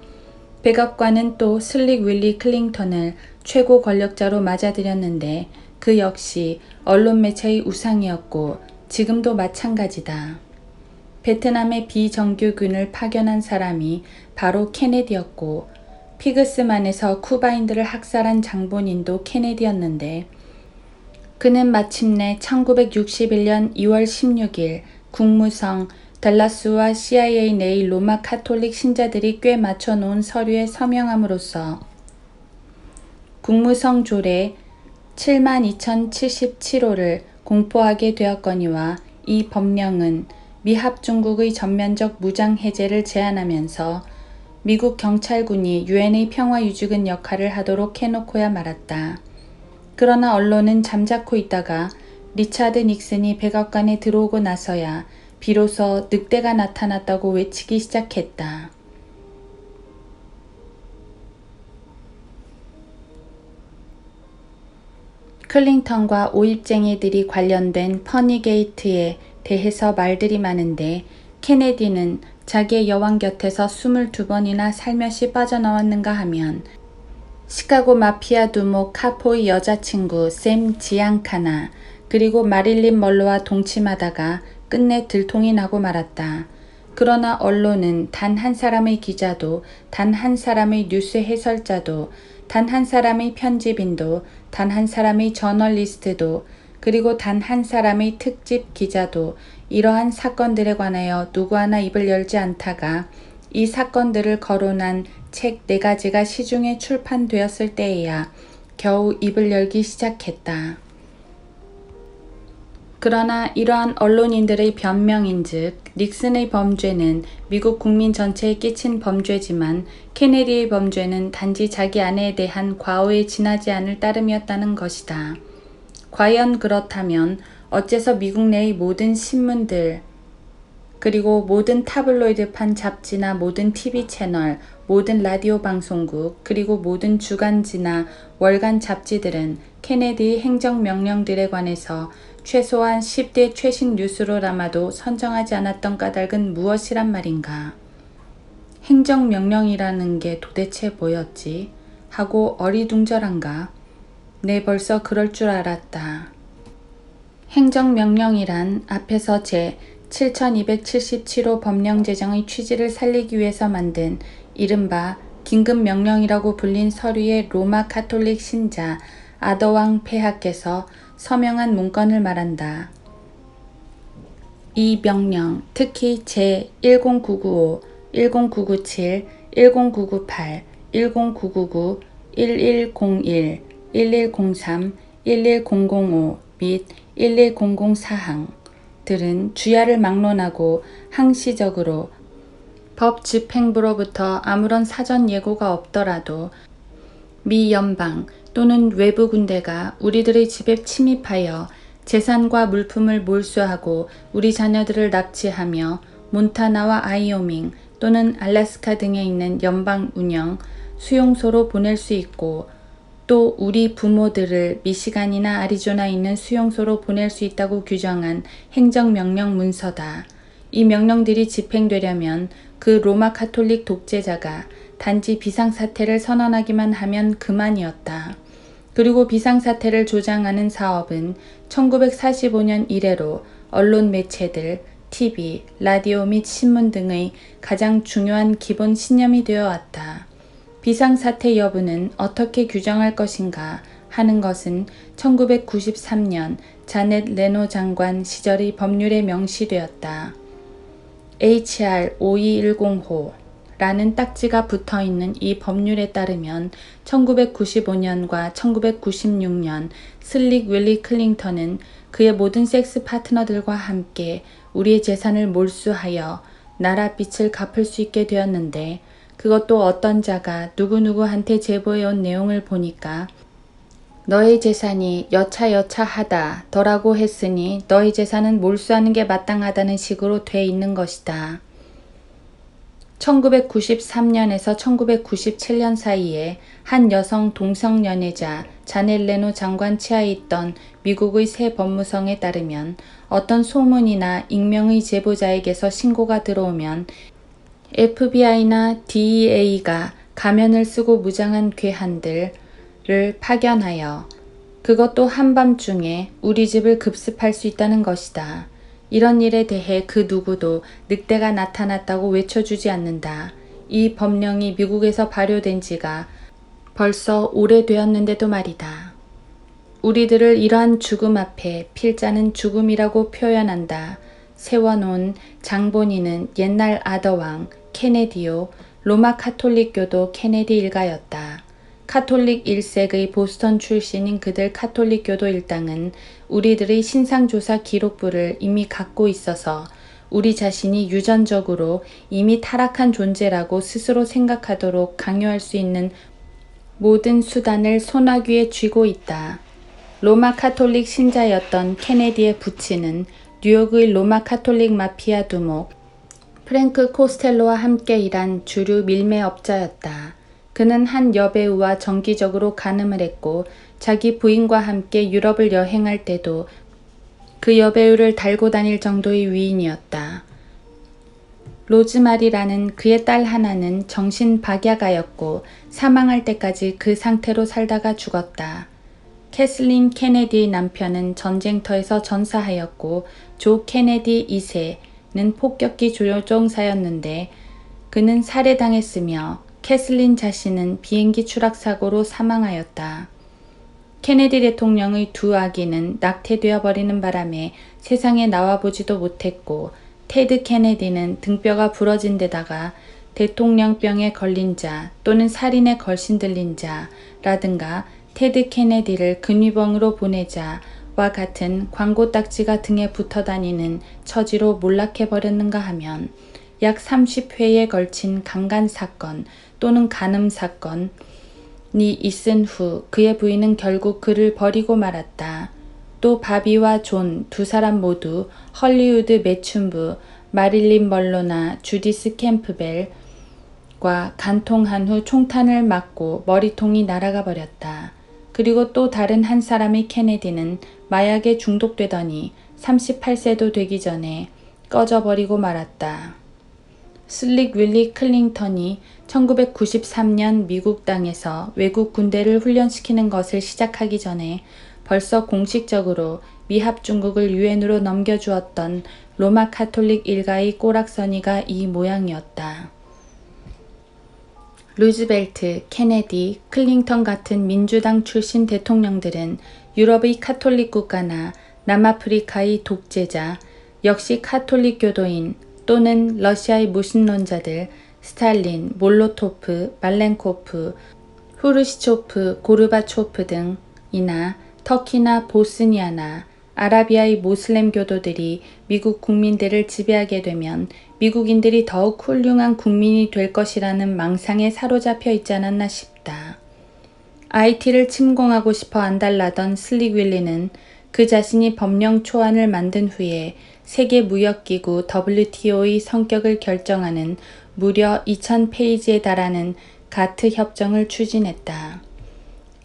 A: 백악관은 또 슬릭 윌리 클링턴을 최고 권력자로 맞아들였는데 그 역시 언론 매체의 우상이었고 지금도 마찬가지다. 베트남의 비정규군을 파견한 사람이 바로 케네디였고 피그스만에서 쿠바인들을 학살한 장본인도 케네디였는데 그는 마침내 1961년 2월 16일 국무성 달라스와 CIA 내의 로마 카톨릭 신자들이 꽤 맞춰놓은 서류에 서명함으로써 국무성 조례 72,077호를 공포하게 되었거니와 이 법령은 미합 중국의 전면적 무장 해제를 제안하면서 미국 경찰군이 유엔의 평화유지군 역할을 하도록 해놓고야 말았다. 그러나 언론은 잠자코 있다가 리차드 닉슨이 백악관에 들어오고 나서야 비로소 늑대가 나타났다고 외치기 시작했다. 클린턴과 오입쟁이들이 관련된 퍼니게이트에 대해서 말들이 많은데 케네디는 자기의 여왕 곁에서 22번이나 살며시 빠져나왔는가 하면 시카고 마피아 두목 카포의 여자친구 샘 지앙카나 그리고 마릴린 먼로와 동침하다가 끝내 들통이 나고 말았다. 그러나 언론은 단 한 사람의 기자도, 단 한 사람의 뉴스 해설자도, 단 한 사람의 편집인도, 단 한 사람의 저널리스트도, 그리고 단 한 사람의 특집 기자도 이러한 사건들에 관하여 누구 하나 입을 열지 않다가 이 사건들을 거론한 책 4가지가 시중에 출판되었을 때에야 겨우 입을 열기 시작했다. 그러나 이러한 언론인들의 변명인즉 닉슨의 범죄는 미국 국민 전체에 끼친 범죄지만 케네디의 범죄는 단지 자기 아내에 대한 과오에 지나지 않을 따름이었다는 것이다. 과연 그렇다면 어째서 미국 내의 모든 신문들 그리고 모든 타블로이드판 잡지나 모든 TV 채널, 모든 라디오 방송국, 그리고 모든 주간지나 월간 잡지들은 케네디의 행정명령들에 관해서 최소한 10대 최신 뉴스로라마도 선정하지 않았던 까닭은 무엇이란 말인가? 행정명령이라는 게 도대체 뭐였지? 하고 어리둥절한가? 네, 벌써 그럴 줄 알았다. 행정명령이란 앞에서 제 7277호 법령 제정의 취지를 살리기 위해서 만든 이른바 긴급명령이라고 불린 서류의 로마 카톨릭 신자 아더왕 폐하께서 서명한 문건을 말한다. 이 명령, 특히 제10995, 10997, 10998, 10999, 1101, 1103, 11005 및 11004항 들은 주야를 막론하고 항시적으로 법 집행부로부터 아무런 사전 예고가 없더라도 미 연방 또는 외부 군대가 우리들의 집에 침입하여 재산과 물품을 몰수하고 우리 자녀들을 납치하며 몬타나와 아이오밍 또는 알래스카 등에 있는 연방 운영 수용소로 보낼 수 있고 또 우리 부모들을 미시간이나 아리조나에 있는 수용소로 보낼 수 있다고 규정한 행정명령 문서다. 이 명령들이 집행되려면 그 로마 카톨릭 독재자가 단지 비상사태를 선언하기만 하면 그만이었다. 그리고 비상사태를 조장하는 사업은 1945년 이래로 언론 매체들, TV, 라디오 및 신문 등의 가장 중요한 기본 신념이 되어 왔다. 비상사태 여부는 어떻게 규정할 것인가 하는 것은 1993년 자넷 레노 장관 시절의 법률에 명시되었다. HR 5210호 라는 딱지가 붙어있는 이 법률에 따르면 1995년과 1996년 슬릭 윌리 클링턴은 그의 모든 섹스 파트너들과 함께 우리의 재산을 몰수하여 나라 빚을 갚을 수 있게 되었는데 그것도 어떤 자가 누구누구한테 제보해온 내용을 보니까 너의 재산이 여차여차하다 더라고 했으니 너의 재산은 몰수하는 게 마땅하다는 식으로 돼 있는 것이다. 1993년에서 1997년 사이에 한 여성 동성연애자 자넷 레노 장관 치하에 있던 미국의 새 법무성에 따르면 어떤 소문이나 익명의 제보자에게서 신고가 들어오면 FBI나 DEA가 가면을 쓰고 무장한 괴한들을 파견하여 그것도 한밤중에 우리 집을 급습할 수 있다는 것이다. 이런 일에 대해 그 누구도 늑대가 나타났다고 외쳐주지 않는다. 이 법령이 미국에서 발효된 지가 벌써 오래되었는데도 말이다. 우리들을 이러한 죽음 앞에 필자는 죽음이라고 표현한다. 세워놓은 장본인은 옛날 아더왕 케네디요. 로마 카톨릭교도 케네디 일가였다. 카톨릭 1세의 보스턴 출신인 그들 카톨릭교도 일당은 우리들의 신상조사 기록부를 이미 갖고 있어서 우리 자신이 유전적으로 이미 타락한 존재라고 스스로 생각하도록 강요할 수 있는 모든 수단을 손아귀에 쥐고 있다. 로마 카톨릭 신자였던 케네디의 부친은 뉴욕의 로마 카톨릭 마피아 두목 프랭크 코스텔로와 함께 일한 주류 밀매업자였다. 그는 한 여배우와 정기적으로 간음을 했고 자기 부인과 함께 유럽을 여행할 때도 그 여배우를 달고 다닐 정도의 위인이었다. 로즈마리라는 그의 딸 하나는 정신박약아였고 사망할 때까지 그 상태로 살다가 죽었다. 캐슬린 케네디의 남편은 전쟁터에서 전사하였고 조 케네디 2세는 폭격기 조종사였는데 그는 살해당했으며 캐슬린 자신은 비행기 추락사고로 사망하였다. 케네디 대통령의 두 아기는 낙태되어 버리는 바람에 세상에 나와보지도 못했고 테드 케네디는 등뼈가 부러진 데다가 대통령병에 걸린 자 또는 살인에 걸신들린 자라든가 테드 케네디를 근위병으로 보내자와 같은 광고 딱지가 등에 붙어 다니는 처지로 몰락해버렸는가 하면 약 30회에 걸친 강간 사건 또는 간음 사건이 있은 후 그의 부인은 결국 그를 버리고 말았다. 또 바비와 존 두 사람 모두 헐리우드 매춘부 마릴린 먼로나 주디스 캠프벨과 간통한 후 총탄을 맞고 머리통이 날아가 버렸다. 그리고 또 다른 한 사람의 케네디는 마약에 중독되더니 38세도 되기 전에 꺼져버리고 말았다. 슬릭 윌리 클링턴이 1993년 미국 땅에서 외국 군대를 훈련시키는 것을 시작하기 전에 벌써 공식적으로 미합 중국을 유엔으로 넘겨주었던 로마 카톨릭 일가의 꼬락서니가 이 모양이었다. 루즈벨트, 케네디, 클링턴 같은 민주당 출신 대통령들은 유럽의 카톨릭 국가나 남아프리카의 독재자, 역시 카톨릭 교도인 또는 러시아의 무신론자들, 스탈린, 몰로토프, 말렌코프, 후르시초프, 고르바초프 등이나 터키나 보스니아나 아라비아의 모슬렘 교도들이 미국 국민들을 지배하게 되면 미국인들이 더욱 훌륭한 국민이 될 것이라는 망상에 사로잡혀 있지 않았나 싶다. IT를 침공하고 싶어 안달나던 슬릭 윌리는 그 자신이 법령 초안을 만든 후에 세계무역기구 WTO의 성격을 결정하는 무려 2000페이지에 달하는 가트 협정을 추진했다.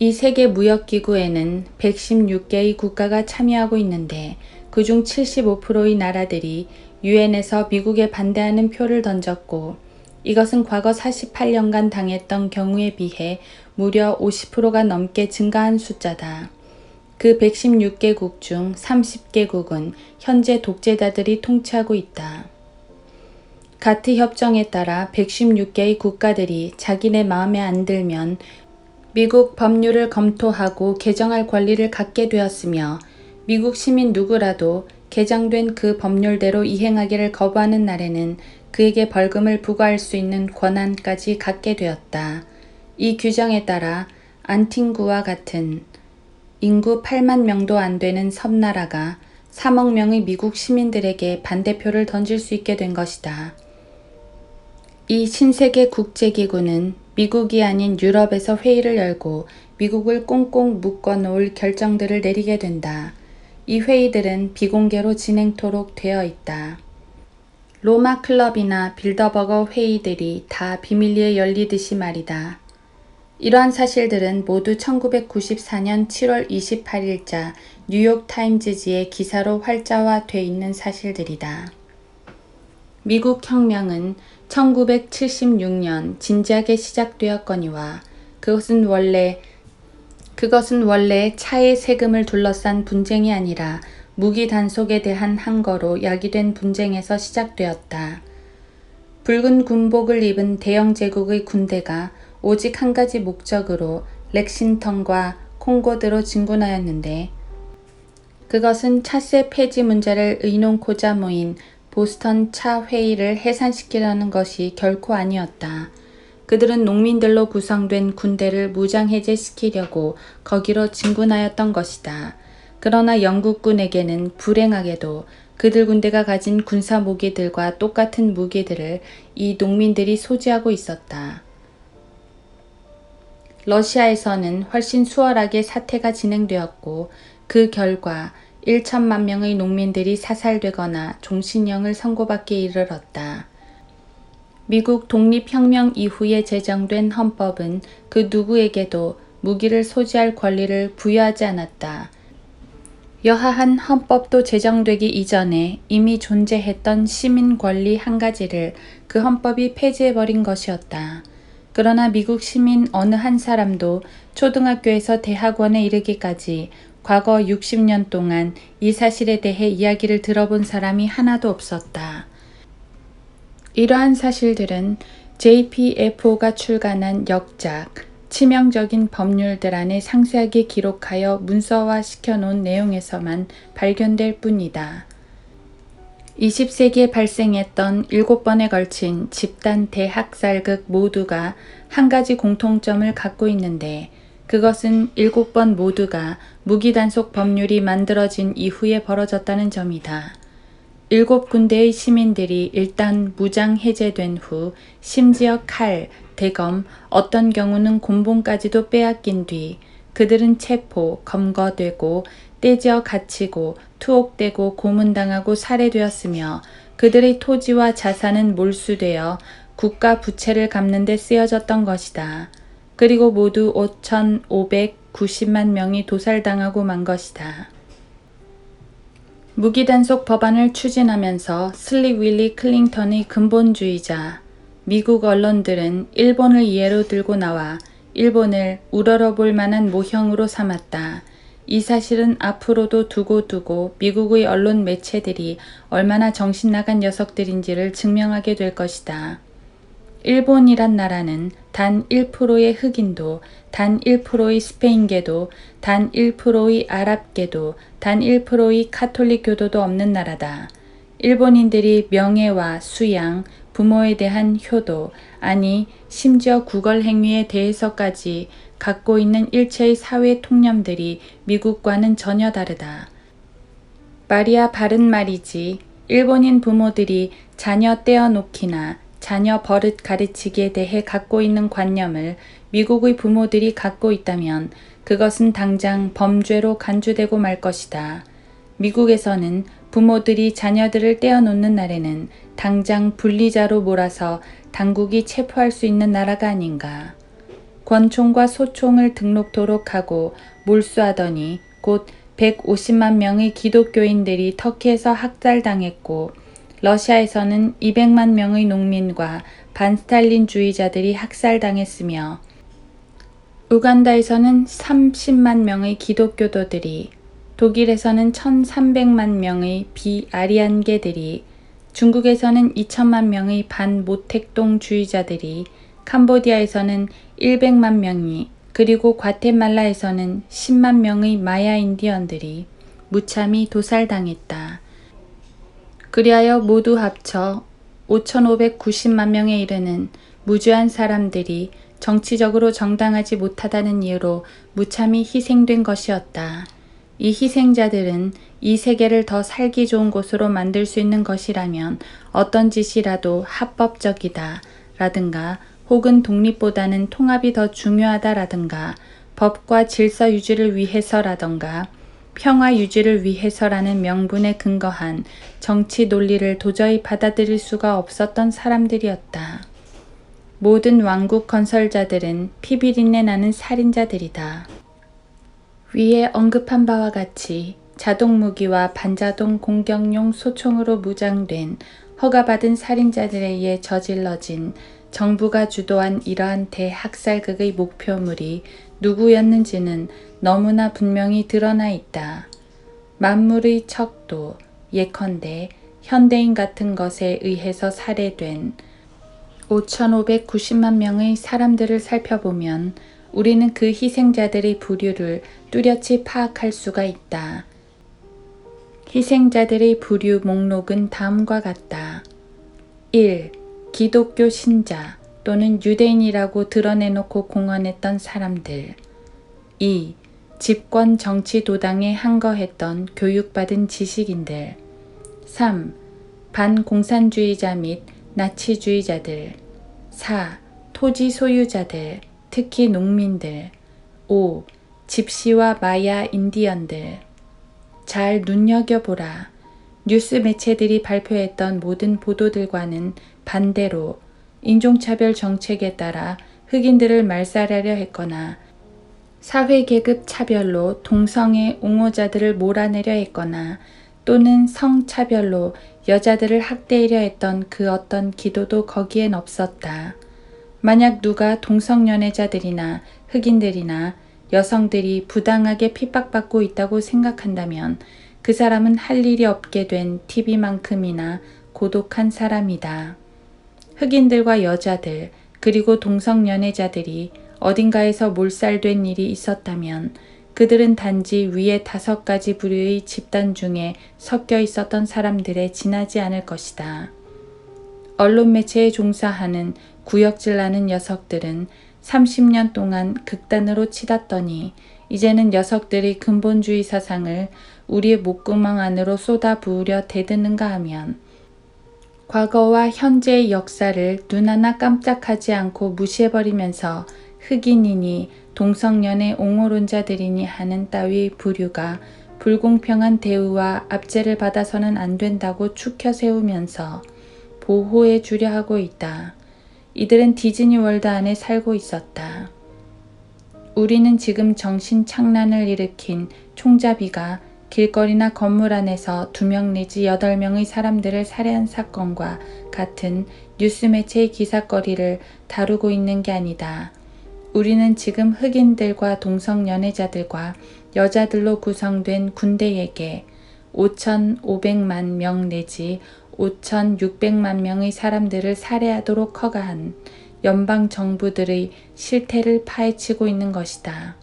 A: 이 세계무역기구에는 116개의 국가가 참여하고 있는데 그중 75%의 나라들이 유엔에서 미국에 반대하는 표를 던졌고 이것은 과거 48년간 당했던 경우에 비해 무려 50%가 넘게 증가한 숫자다. 그 116개국 중 30개국은 현재 독재자들이 통치하고 있다. 가트 협정에 따라 116개의 국가들이 자기네 마음에 안 들면 미국 법률을 검토하고 개정할 권리를 갖게 되었으며 미국 시민 누구라도 개정된 그 법률대로 이행하기를 거부하는 날에는 그에게 벌금을 부과할 수 있는 권한까지 갖게 되었다. 이 규정에 따라 안티구와 같은 인구 8만 명도 안 되는 섬나라가 3억 명의 미국 시민들에게 반대표를 던질 수 있게 된 것이다. 이 신세계 국제기구는 미국이 아닌 유럽에서 회의를 열고 미국을 꽁꽁 묶어놓을 결정들을 내리게 된다. 이 회의들은 비공개로 진행토록 되어 있다. 로마 클럽이나 빌더버거 회의들이 다 비밀리에 열리듯이 말이다. 이러한 사실들은 모두 1994년 7월 28일자 뉴욕타임즈지의 기사로 활자화돼 있는 사실들이다. 미국 혁명은 1976년 진지하게 시작되었거니와 그것은 원래 차의 세금을 둘러싼 분쟁이 아니라 무기 단속에 대한 항거로 야기된 분쟁에서 시작되었다. 붉은 군복을 입은 대영 제국의 군대가 오직 한 가지 목적으로 렉싱턴과 콩고드로 진군하였는데 그것은 차세 폐지 문제를 의논코자 모인 보스턴 차 회의를 해산시키려는 것이 결코 아니었다. 그들은 농민들로 구성된 군대를 무장해제시키려고 거기로 진군하였던 것이다. 그러나 영국군에게는 불행하게도 그들 군대가 가진 군사 무기들과 똑같은 무기들을 이 농민들이 소지하고 있었다. 러시아에서는 훨씬 수월하게 사태가 진행되었고 그 결과 1천만 명의 농민들이 사살되거나 종신형을 선고받기에 이르렀다. 미국 독립혁명 이후에 제정된 헌법은 그 누구에게도 무기를 소지할 권리를 부여하지 않았다. 여하한 헌법도 제정되기 이전에 이미 존재했던 시민 권리 한 가지를 그 헌법이 폐지해버린 것이었다. 그러나 미국 시민 어느 한 사람도 초등학교에서 대학원에 이르기까지 과거 60년 동안 이 사실에 대해 이야기를 들어본 사람이 하나도 없었다. 이러한 사실들은 JPFO가 출간한 역작, 치명적인 법률들 안에 상세하게 기록하여 문서화시켜 놓은 내용에서만 발견될 뿐이다. 20세기에 발생했던 7번에 걸친 집단 대학살극 모두가 한 가지 공통점을 갖고 있는데 그것은 7번 모두가 무기단속 법률이 만들어진 이후에 벌어졌다는 점이다. 7군데의 시민들이 일단 무장 해제된 후 심지어 칼, 대검, 어떤 경우는 곤봉까지도 빼앗긴 뒤 그들은 체포, 검거되고 떼지어 갇히고 투옥되고 고문당하고 살해되었으며 그들의 토지와 자산은 몰수되어 국가 부채를 갚는 데 쓰여졌던 것이다. 그리고 모두 5,590만 명이 도살당하고 만 것이다. 무기단속 법안을 추진하면서 슬립 윌리 클링턴의 근본주의자, 미국 언론들은 일본을 예로 들고 나와 일본을 우러러볼 만한 모형으로 삼았다. 이 사실은 앞으로도 두고 미국의 언론 매체들이 얼마나 정신나간 녀석들인지를 증명하게 될 것이다. 일본이란 나라는 단 1%의 흑인도, 단 1%의 스페인계도, 단 1%의 아랍계도, 단 1%의 카톨릭 교도도 없는 나라다. 일본인들이 명예와 수양, 부모에 대한 효도, 아니 심지어 구걸 행위에 대해서까지 갖고 있는 일체의 사회 통념들이 미국과는 전혀 다르다. 말이야 바른 말이지. 일본인 부모들이 자녀 떼어놓기나 자녀 버릇 가르치기에 대해 갖고 있는 관념을 미국의 부모들이 갖고 있다면 그것은 당장 범죄로 간주되고 말 것이다. 미국에서는 부모들이 자녀들을 떼어놓는 날에는 당장 분리자로 몰아서 당국이 체포할 수 있는 나라가 아닌가. 권총과 소총을 등록토록 하고 몰수하더니 곧 150만 명의 기독교인들이 터키에서 학살당했고 러시아에서는 200만 명의 농민과 반스탈린주의자들이 학살당했으며 우간다에서는 30만 명의 기독교도들이, 독일에서는 1300만 명의 비아리안계들이, 중국에서는 2000만 명의 반모택동주의자들이, 캄보디아에서는 100만 명이, 그리고 과테말라에서는 10만 명의 마야 인디언들이 무참히 도살당했다. 그리하여 모두 합쳐 5,590만 명에 이르는 무주한 사람들이 정치적으로 정당하지 못하다는 이유로 무참히 희생된 것이었다. 이 희생자들은 이 세계를 더 살기 좋은 곳으로 만들 수 있는 것이라면 어떤 짓이라도 합법적이다 라든가 혹은 독립보다는 통합이 더 중요하다라든가 법과 질서 유지를 위해서라든가 평화 유지를 위해서라는 명분에 근거한 정치 논리를 도저히 받아들일 수가 없었던 사람들이었다. 모든 왕국 건설자들은 피비린내 나는 살인자들이다. 위에 언급한 바와 같이 자동무기와 반자동 공격용 소총으로 무장된 허가받은 살인자들에 의해 저질러진 정부가 주도한 이러한 대학살극의 목표물이 누구였는지는 너무나 분명히 드러나 있다. 만물의 척도, 예컨대 현대인 같은 것에 의해서 살해된 5,590만 명의 사람들을 살펴보면 우리는 그 희생자들의 부류를 뚜렷이 파악할 수가 있다. 희생자들의 부류 목록은 다음과 같다. 1. 기독교 신자 또는 유대인이라고 드러내놓고 공언했던 사람들. 2. 집권 정치 도당에 항거했던 교육받은 지식인들. 3. 반공산주의자 및 나치주의자들. 4. 토지 소유자들, 특히 농민들. 5. 집시와 마야 인디언들. 잘 눈여겨보라. 뉴스 매체들이 발표했던 모든 보도들과는 반대로 인종차별 정책에 따라 흑인들을 말살하려 했거나 사회계급 차별로 동성애 옹호자들을 몰아내려 했거나 또는 성차별로 여자들을 학대하려 했던 그 어떤 기도도 거기엔 없었다. 만약 누가 동성연애자들이나 흑인들이나 여성들이 부당하게 핍박받고 있다고 생각한다면 그 사람은 할 일이 없게 된 TV만큼이나 고독한 사람이다. 흑인들과 여자들 그리고 동성연애자들이 어딘가에서 몰살된 일이 있었다면 그들은 단지 위의 5가지 부류의 집단 중에 섞여 있었던 사람들에 지나지 않을 것이다. 언론 매체에 종사하는 구역질나는 녀석들은 30년 동안 극단으로 치닫더니 이제는 녀석들의 근본주의 사상을 우리의 목구멍 안으로 쏟아부으려 대드는가 하면 과거와 현재의 역사를 눈 하나 깜짝하지 않고 무시해버리면서 흑인이니 동성연애 옹호론자들이니 하는 따위 부류가 불공평한 대우와 압제를 받아서는 안 된다고 추켜 세우면서 보호해 주려 하고 있다. 이들은 디즈니월드 안에 살고 있었다. 우리는 지금 정신착란을 일으킨 총잡이가 길거리나 건물 안에서 2명 내지 8명의 사람들을 살해한 사건과 같은 뉴스 매체의 기사거리를 다루고 있는 게 아니다. 우리는 지금 흑인들과 동성연애자들과 여자들로 구성된 군대에게 5,500만 명 내지 5,600만 명의 사람들을 살해하도록 허가한 연방 정부들의 실태를 파헤치고 있는 것이다.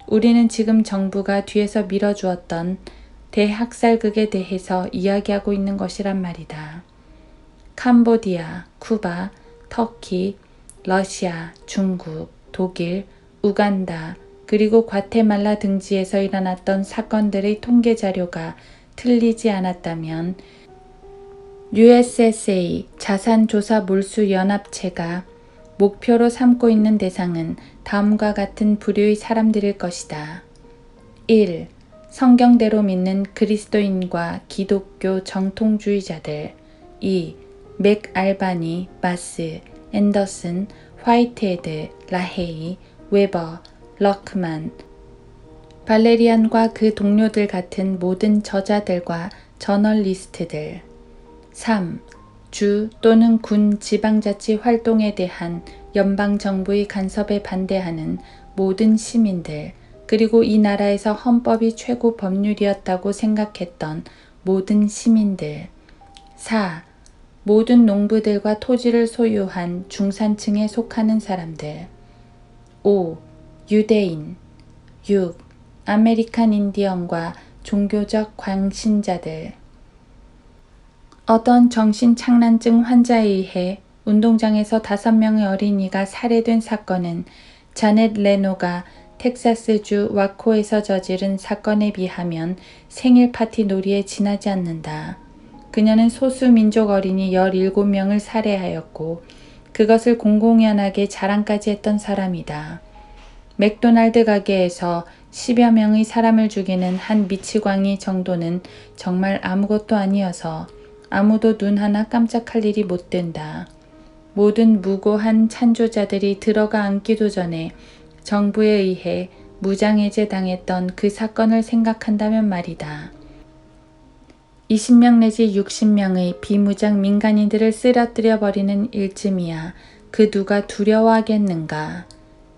A: 우리는 지금 정부가 뒤에서 밀어주었던 대학살극에 대해서 이야기하고 있는 것이란 말이다. 캄보디아, 쿠바, 터키, 러시아, 중국, 독일, 우간다, 그리고 과테말라 등지에서 일어났던 사건들의 통계 자료가 틀리지 않았다면 USSA 자산조사몰수연합체가 목표로 삼고 있는 대상은 다음과 같은 부류의 사람들일 것이다. 1. 성경대로 믿는 그리스도인과 기독교 정통주의자들. 2. 맥 알바니, 마스, 앤더슨, 화이트헤드, 라헤이, 웨버, 럭만, 발레리안과 그 동료들 같은 모든 저자들과 저널리스트들. 3. 주 또는 군 지방자치 활동에 대한 연방정부의 간섭에 반대하는 모든 시민들, 그리고 이 나라에서 헌법이 최고 법률이었다고 생각했던 모든 시민들. 4. 모든 농부들과 토지를 소유한 중산층에 속하는 사람들. 5. 유대인. 6. 아메리칸 인디언과 종교적 광신자들. 어떤 정신착란증 환자에 의해 운동장에서 5명의 어린이가 살해된 사건은 자넷 레노가 텍사스주 와코에서 저지른 사건에 비하면 생일 파티 놀이에 지나지 않는다. 그녀는 소수민족 어린이 17명을 살해하였고 그것을 공공연하게 자랑까지 했던 사람이다. 맥도날드 가게에서 10여 명의 사람을 죽이는 한 미치광이 정도는 정말 아무것도 아니어서 아무도 눈 하나 깜짝할 일이 못 된다. 모든 무고한 찬조자들이 들어가 앉기도 전에 정부에 의해 무장해제 당했던 그 사건을 생각한다면 말이다. 20명 내지 60명의 비무장 민간인들을 쓰러뜨려 버리는 일쯤이야 그 누가 두려워하겠는가.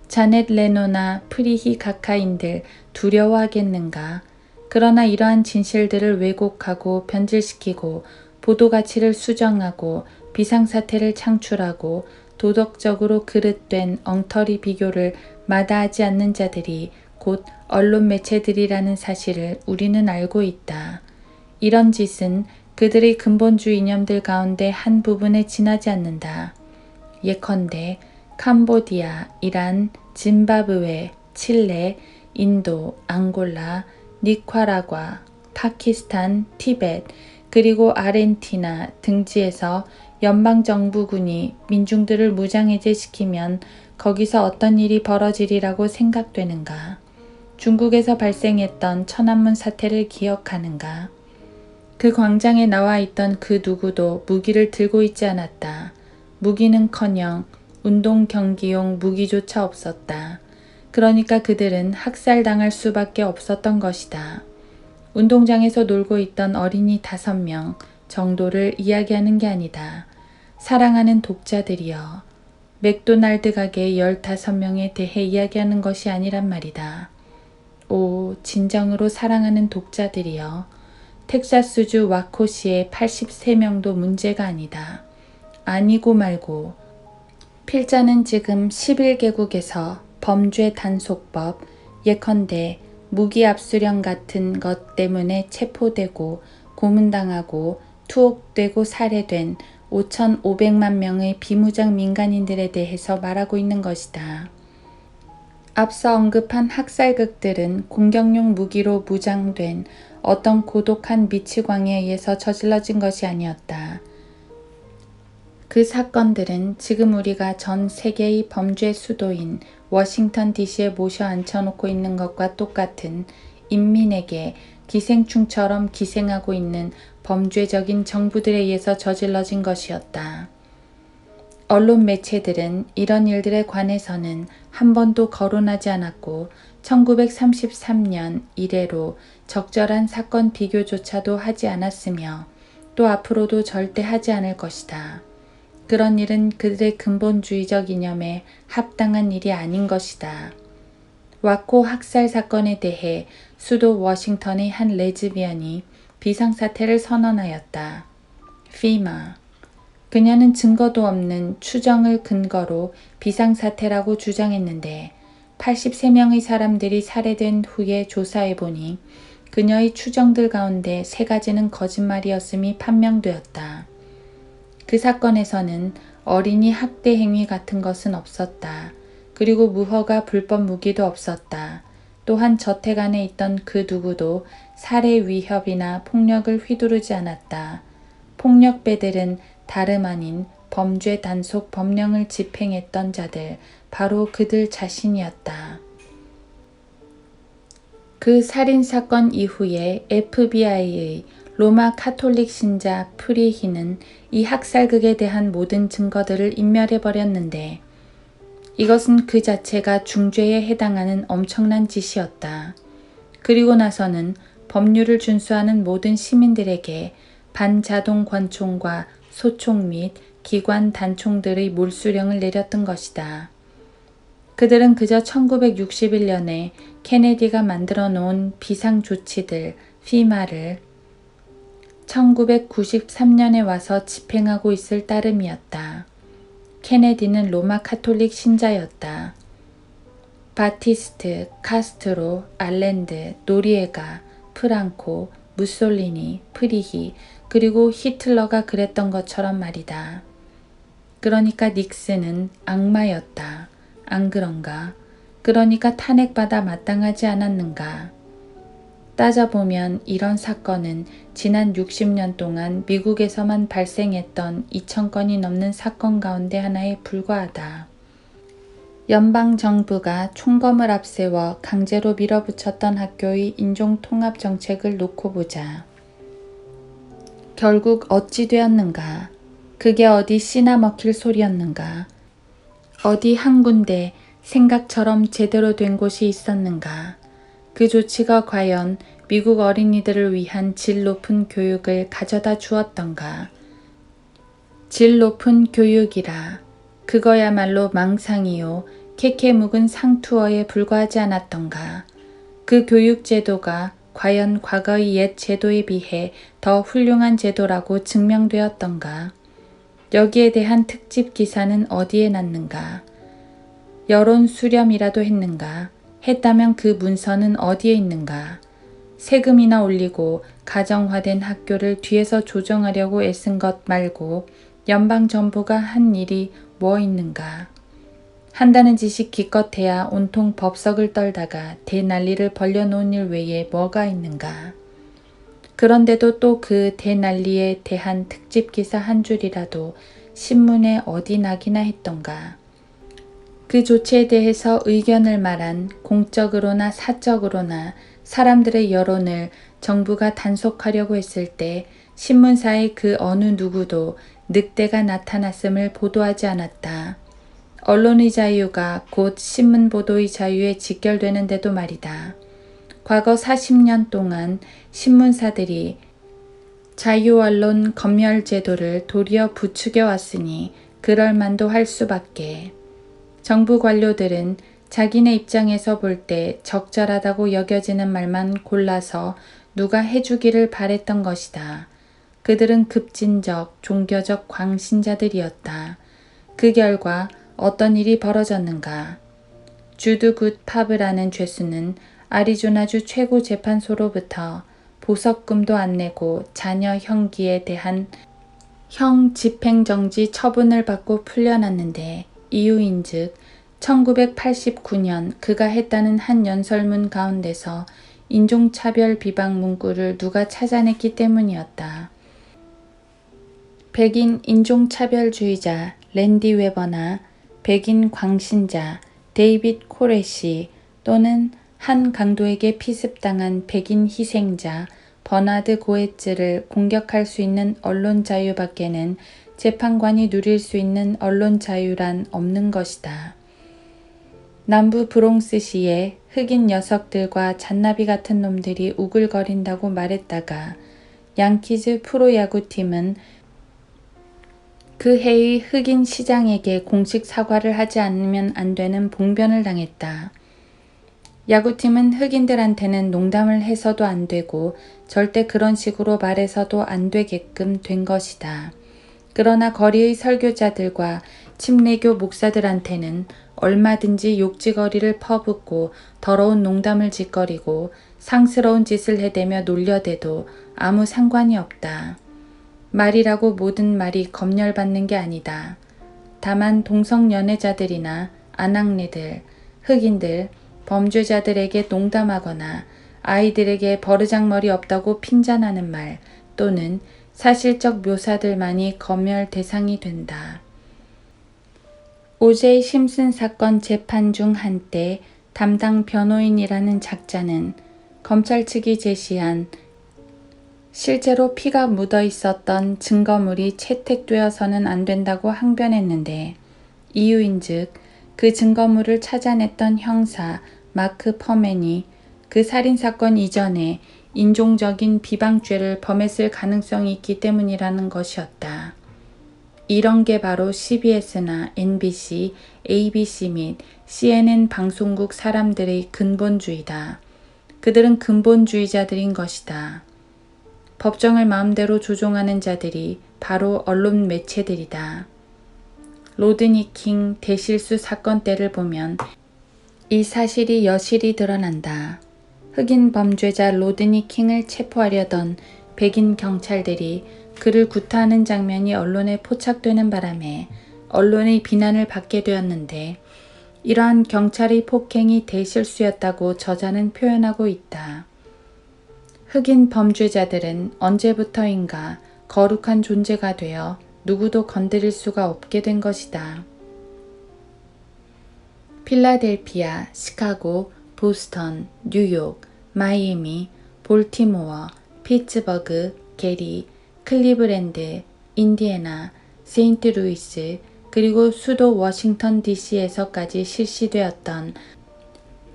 A: 자넷 레노나 프리히 가카인들 두려워하겠는가. 그러나 이러한 진실들을 왜곡하고 변질시키고 보도 가치를 수정하고 비상사태를 창출하고 도덕적으로 그릇된 엉터리 비교를 마다하지 않는 자들이 곧 언론 매체들이라는 사실을 우리는 알고 있다. 이런 짓은 그들의 근본주의 이념들 가운데 한 부분에 지나지 않는다. 예컨대 캄보디아, 이란, 짐바브웨, 칠레, 인도, 앙골라, 니카라과, 파키스탄, 티벳, 그리고 아르헨티나 등지에서 연방정부군이 민중들을 무장해제시키면 거기서 어떤 일이 벌어지리라고 생각되는가? 중국에서 발생했던 천안문 사태를 기억하는가? 그 광장에 나와 있던 그 누구도 무기를 들고 있지 않았다. 무기는커녕 운동 경기용 무기조차 없었다. 그러니까 그들은 학살당할 수밖에 없었던 것이다. 운동장에서 놀고 있던 어린이 5명 정도를 이야기하는 게 아니다. 사랑하는 독자들이여. 맥도날드 가게 15명에 대해 이야기하는 것이 아니란 말이다. 오, 진정으로 사랑하는 독자들이여. 텍사스주 와코시의 83명도 문제가 아니다. 아니고 말고. 필자는 지금 11개국에서 범죄 단속법, 예컨대 무기 압수령 같은 것 때문에 체포되고 고문당하고 투옥되고 살해된 5,500만 명의 비무장 민간인들에 대해서 말하고 있는 것이다. 앞서 언급한 학살극들은 공격용 무기로 무장된 어떤 고독한 미치광이에 의해서 저질러진 것이 아니었다. 그 사건들은 지금 우리가 전 세계의 범죄 수도인 워싱턴 DC에 모셔 앉혀놓고 있는 것과 똑같은 인민에게 기생충처럼 기생하고 있는 범죄적인 정부들에 의해서 저질러진 것이었다. 언론 매체들은 이런 일들에 관해서는 한 번도 거론하지 않았고 1933년 이래로 적절한 사건 비교조차도 하지 않았으며 또 앞으로도 절대 하지 않을 것이다. 그런 일은 그들의 근본주의적 이념에 합당한 일이 아닌 것이다. 와코 학살 사건에 대해 수도 워싱턴의 한 레즈비언이 비상사태를 선언하였다. FEMA. 그녀는 증거도 없는 추정을 근거로 비상사태라고 주장했는데 83명의 사람들이 살해된 후에 조사해보니 그녀의 추정들 가운데 3가지는 거짓말이었음이 판명되었다. 그 사건에서는 어린이 학대 행위 같은 것은 없었다. 그리고 무허가 불법 무기도 없었다. 또한 저택 안에 있던 그 누구도 살해 위협이나 폭력을 휘두르지 않았다. 폭력배들은 다름 아닌 범죄 단속 법령을 집행했던 자들, 바로 그들 자신이었다. 그 살인사건 이후에 FBI의 로마 카톨릭 신자 프리히는 이 학살극에 대한 모든 증거들을 인멸해버렸는데 이것은 그 자체가 중죄에 해당하는 엄청난 짓이었다. 그리고 나서는 법률을 준수하는 모든 시민들에게 반자동 권총과 소총 및 기관 단총들의 몰수령을 내렸던 것이다. 그들은 그저 1961년에 케네디가 만들어 놓은 비상조치들 FEMA를 1993년에 와서 집행하고 있을 따름이었다. 케네디는 로마 카톨릭 신자였다. 바티스트, 카스트로, 알렌드, 노리에가, 프랑코, 무솔리니, 프리히, 그리고 히틀러가 그랬던 것처럼 말이다. 그러니까 닉슨은 악마였다. 안 그런가? 그러니까 탄핵받아 마땅하지 않았는가? 따져보면 이런 사건은 지난 60년 동안 미국에서만 발생했던 2,000건이 넘는 사건 가운데 하나에 불과하다. 연방정부가 총검을 앞세워 강제로 밀어붙였던 학교의 인종통합 정책을 놓고 보자. 결국 어찌 되었는가? 그게 어디 씨나 먹힐 소리였는가? 어디 한 군데 생각처럼 제대로 된 곳이 있었는가? 그 조치가 과연 미국 어린이들을 위한 질 높은 교육을 가져다 주었던가? 질 높은 교육이라. 그거야말로 망상이요. 캐캐 묵은 상투어에 불과하지 않았던가? 그 교육 제도가 과연 과거의 옛 제도에 비해 더 훌륭한 제도라고 증명되었던가? 여기에 대한 특집 기사는 어디에 났는가? 여론 수렴이라도 했는가? 했다면 그 문서는 어디에 있는가? 세금이나 올리고 가정화된 학교를 뒤에서 조정하려고 애쓴 것 말고 연방정부가 한 일이 뭐 있는가? 한다는 짓이 기껏해야 온통 법석을 떨다가 대난리를 벌려놓은 일 외에 뭐가 있는가? 그런데도 또 그 대난리에 대한 특집 기사 한 줄이라도 신문에 어디 나기나 했던가? 그 조치에 대해서 의견을 말한 공적으로나 사적으로나 사람들의 여론을 정부가 단속하려고 했을 때 신문사의 그 어느 누구도 늑대가 나타났음을 보도하지 않았다. 언론의 자유가 곧 신문 보도의 자유에 직결되는데도 말이다. 과거 40년 동안 신문사들이 자유언론 검열제도를 도리어 부추겨 왔으니 그럴 만도 할 수밖에. 정부 관료들은 자기네 입장에서 볼 때 적절하다고 여겨지는 말만 골라서 누가 해주기를 바랬던 것이다. 그들은 급진적, 종교적 광신자들이었다. 그 결과 어떤 일이 벌어졌는가? 주드 굿 파브라는 죄수는 아리조나주 최고 재판소로부터 보석금도 안 내고 자녀 형기에 대한 형 집행정지 처분을 받고 풀려났는데 이유인즉 1989년 그가 했다는 한 연설문 가운데서 인종차별 비방 문구를 누가 찾아냈기 때문이었다. 백인 인종차별주의자 랜디 웨버나 백인 광신자 데이빗 코레시 또는 한 강도에게 피습당한 백인 희생자 버나드 고에츠를 공격할 수 있는 언론 자유밖에는 재판관이 누릴 수 있는 언론 자유란 없는 것이다. 남부 브롱스시에 흑인 녀석들과 잔나비 같은 놈들이 우글거린다고 말했다가 양키즈 프로야구팀은 그 해의 흑인 시장에게 공식 사과를 하지 않으면 안 되는 봉변을 당했다. 야구팀은 흑인들한테는 농담을 해서도 안 되고 절대 그런 식으로 말해서도 안 되게끔 된 것이다. 그러나 거리의 설교자들과 침례교 목사들한테는 얼마든지 욕지거리를 퍼붓고 더러운 농담을 짓거리고 상스러운 짓을 해대며 놀려대도 아무 상관이 없다. 말이라고 모든 말이 검열받는 게 아니다. 다만 동성연애자들이나 아낙네들, 흑인들, 범죄자들에게 농담하거나 아이들에게 버르장머리 없다고 핀잔하는 말 또는 사실적 묘사들만이 검열 대상이 된다. 오제이 심슨 사건 재판 중 한때 담당 변호인이라는 작자는 검찰 측이 제시한 실제로 피가 묻어 있었던 증거물이 채택되어서는 안 된다고 항변했는데 이유인즉 그 증거물을 찾아냈던 형사 마크 퍼맨이 그 살인사건 이전에 인종적인 비방죄를 범했을 가능성이 있기 때문이라는 것이었다. 이런 게 바로 CBS나 NBC, ABC 및 CNN 방송국 사람들의 근본주의다. 그들은 근본주의자들인 것이다. 법정을 마음대로 조종하는 자들이 바로 언론 매체들이다. 로드니 킹 대실수 사건 때를 보면 이 사실이 여실히 드러난다. 흑인 범죄자 로드니 킹을 체포하려던 백인 경찰들이 그를 구타하는 장면이 언론에 포착되는 바람에 언론의 비난을 받게 되었는데 이러한 경찰의 폭행이 대실수였다고 저자는 표현하고 있다. 흑인 범죄자들은 언제부터인가 거룩한 존재가 되어 누구도 건드릴 수가 없게 된 것이다. 필라델피아, 시카고, 보스턴, 뉴욕, 마이애미, 볼티모어, 피츠버그, 게리, 클리브랜드, 인디애나, 세인트루이스, 그리고 수도 워싱턴 DC에서까지 실시되었던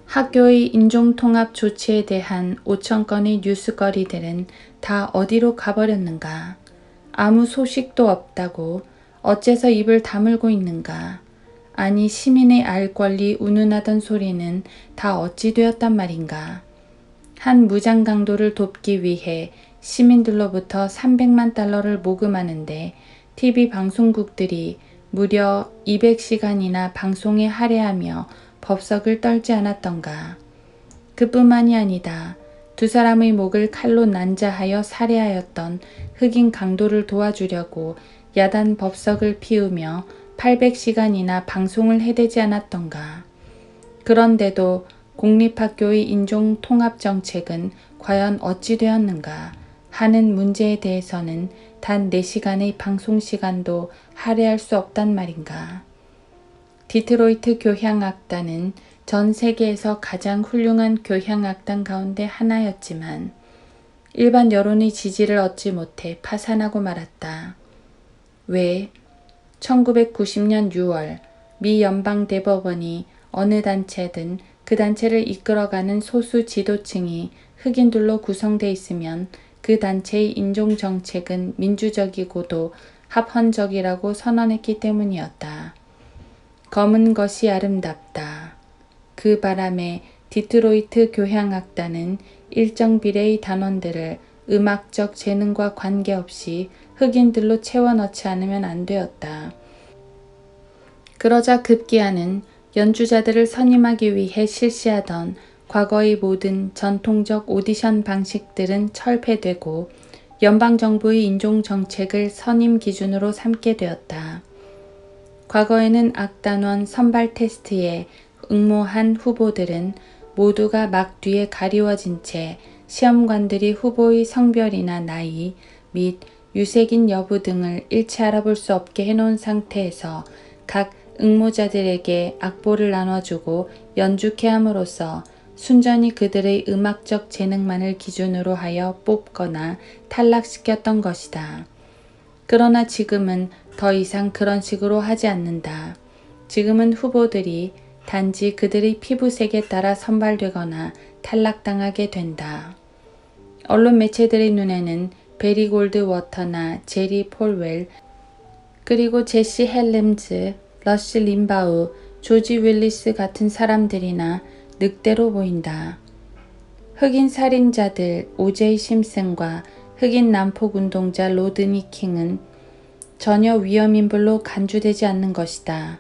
A: 학교의 인종통합 조치에 대한 5천 건의 뉴스거리들은 다 어디로 가버렸는가? 아무 소식도 없다고 어째서 입을 다물고 있는가? 아니 시민의 알 권리 운운하던 소리는 다 어찌 되었단 말인가? 한 무장 강도를 돕기 위해 시민들로부터 300만 달러를 모금하는데 TV 방송국들이 무려 200시간이나 방송에 할애하며 법석을 떨지 않았던가. 그뿐만이 아니다. 두 사람의 목을 칼로 난자하여 살해하였던 흑인 강도를 도와주려고 야단 법석을 피우며 800시간이나 방송을 해대지 않았던가. 그런데도 공립학교의 인종통합정책은 과연 어찌 되었는가 하는 문제에 대해서는 단 4시간의 방송시간도 할애할 수 없단 말인가. 디트로이트 교향악단은 전 세계에서 가장 훌륭한 교향악단 가운데 하나였지만 일반 여론의 지지를 얻지 못해 파산하고 말았다. 왜? 1990년 6월 미 연방대법원이 어느 단체든 그 단체를 이끌어가는 소수 지도층이 흑인들로 구성돼 있으면 그 단체의 인종정책은 민주적이고도 합헌적이라고 선언했기 때문이었다. 검은 것이 아름답다. 그 바람에 디트로이트 교향악단은 일정 비례의 단원들을 음악적 재능과 관계없이 흑인들로 채워넣지 않으면 안 되었다. 그러자 급기야는 연주자들을 선임하기 위해 실시하던 과거의 모든 전통적 오디션 방식들은 철폐되고 연방정부의 인종정책을 선임 기준으로 삼게 되었다. 과거에는 악단원 선발 테스트에 응모한 후보들은 모두가 막 뒤에 가리워진 채 시험관들이 후보의 성별이나 나이 및 유색인 여부 등을 일체 알아볼 수 없게 해놓은 상태에서 각 응모자들에게 악보를 나눠주고 연주케 함으로써 순전히 그들의 음악적 재능만을 기준으로 하여 뽑거나 탈락시켰던 것이다. 그러나 지금은 더 이상 그런 식으로 하지 않는다. 지금은 후보들이 단지 그들의 피부색에 따라 선발되거나 탈락당하게 된다. 언론 매체들의 눈에는 베리 골드 워터나 제리 폴웰, 그리고 제시 헬름즈, 러시 림바우, 조지 윌리스 같은 사람들이나 늑대로 보인다. 흑인 살인자들 오제이 심슨과 흑인 난폭운동자 로드니 킹은 전혀 위험인물로 간주되지 않는 것이다.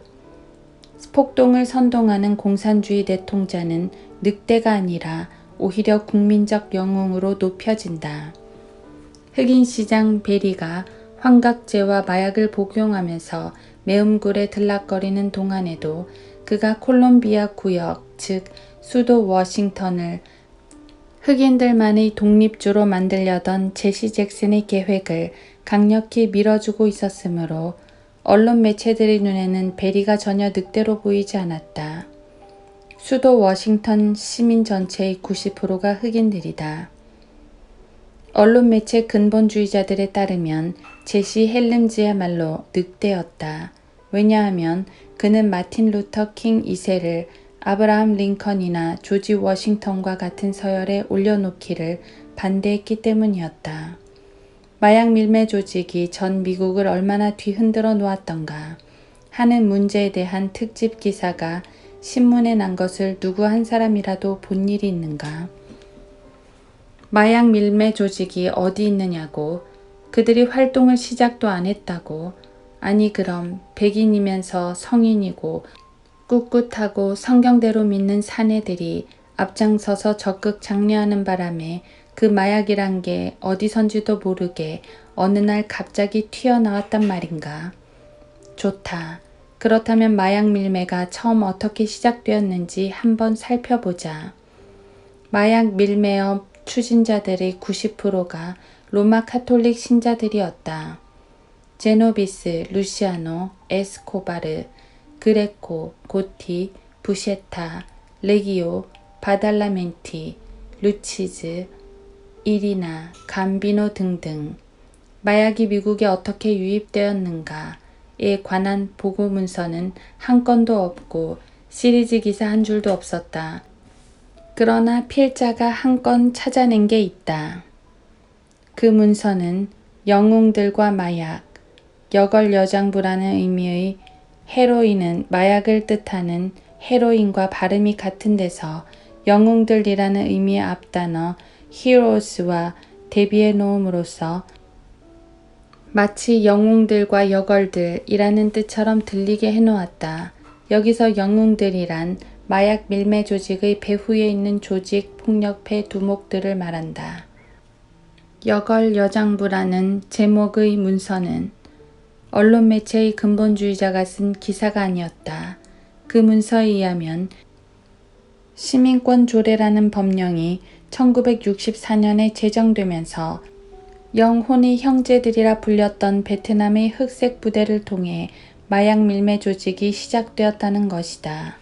A: 폭동을 선동하는 공산주의 대통자는 늑대가 아니라 오히려 국민적 영웅으로 높여진다. 흑인 시장 베리가 환각제와 마약을 복용하면서 매음굴에 들락거리는 동안에도 그가 콜롬비아 구역, 즉 수도 워싱턴을 흑인들만의 독립주로 만들려던 제시 잭슨의 계획을 강력히 밀어주고 있었으므로 언론 매체들의 눈에는 베리가 전혀 늑대로 보이지 않았다. 수도 워싱턴 시민 전체의 90%가 흑인들이다. 언론 매체 근본주의자들에 따르면 제시 헬름즈야말로 늑대였다. 왜냐하면 그는 마틴 루터 킹 2세를 아브라함 링컨이나 조지 워싱턴과 같은 서열에 올려놓기를 반대했기 때문이었다. 마약 밀매 조직이 전 미국을 얼마나 뒤흔들어 놓았던가 하는 문제에 대한 특집 기사가 신문에 난 것을 누구 한 사람이라도 본 일이 있는가? 마약 밀매 조직이 어디 있느냐고, 그들이 활동을 시작도 안 했다고. 아니 그럼 백인이면서 성인이고 꿋꿋하고 성경대로 믿는 사내들이 앞장서서 적극 장려하는 바람에 그 마약이란 게 어디선지도 모르게 어느 날 갑자기 튀어나왔단 말인가. 좋다. 그렇다면 마약 밀매가 처음 어떻게 시작되었는지 한번 살펴보자. 마약 밀매업 추진자들의 90%가 로마 카톨릭 신자들이었다. 제노비스, 루시아노, 에스코바르, 그레코, 고티, 부셰타, 레기오, 바달라멘티, 루치즈, 이리나, 감비노 등등. 마약이 미국에 어떻게 유입되었는가에 관한 보고 문서는 한 건도 없고 시리즈 기사 한 줄도 없었다. 그러나 필자가 한 건 찾아낸 게 있다. 그 문서는 영웅들과 마약, 여걸여장부라는 의미의 헤로인은 마약을 뜻하는 헤로인과 발음이 같은 데서 영웅들이라는 의미의 앞단어 heroes와 대비해 놓음으로써 마치 영웅들과 여걸들이라는 뜻처럼 들리게 해놓았다. 여기서 영웅들이란 마약 밀매 조직의 배후에 있는 조직 폭력배 두목들을 말한다. 여걸여장부라는 제목의 문서는 언론 매체의 근본주의자가 쓴 기사가 아니었다. 그 문서에 의하면 시민권 조례라는 법령이 1964년에 제정되면서 영혼의 형제들이라 불렸던 베트남의 흑색 부대를 통해 마약 밀매 조직이 시작되었다는 것이다.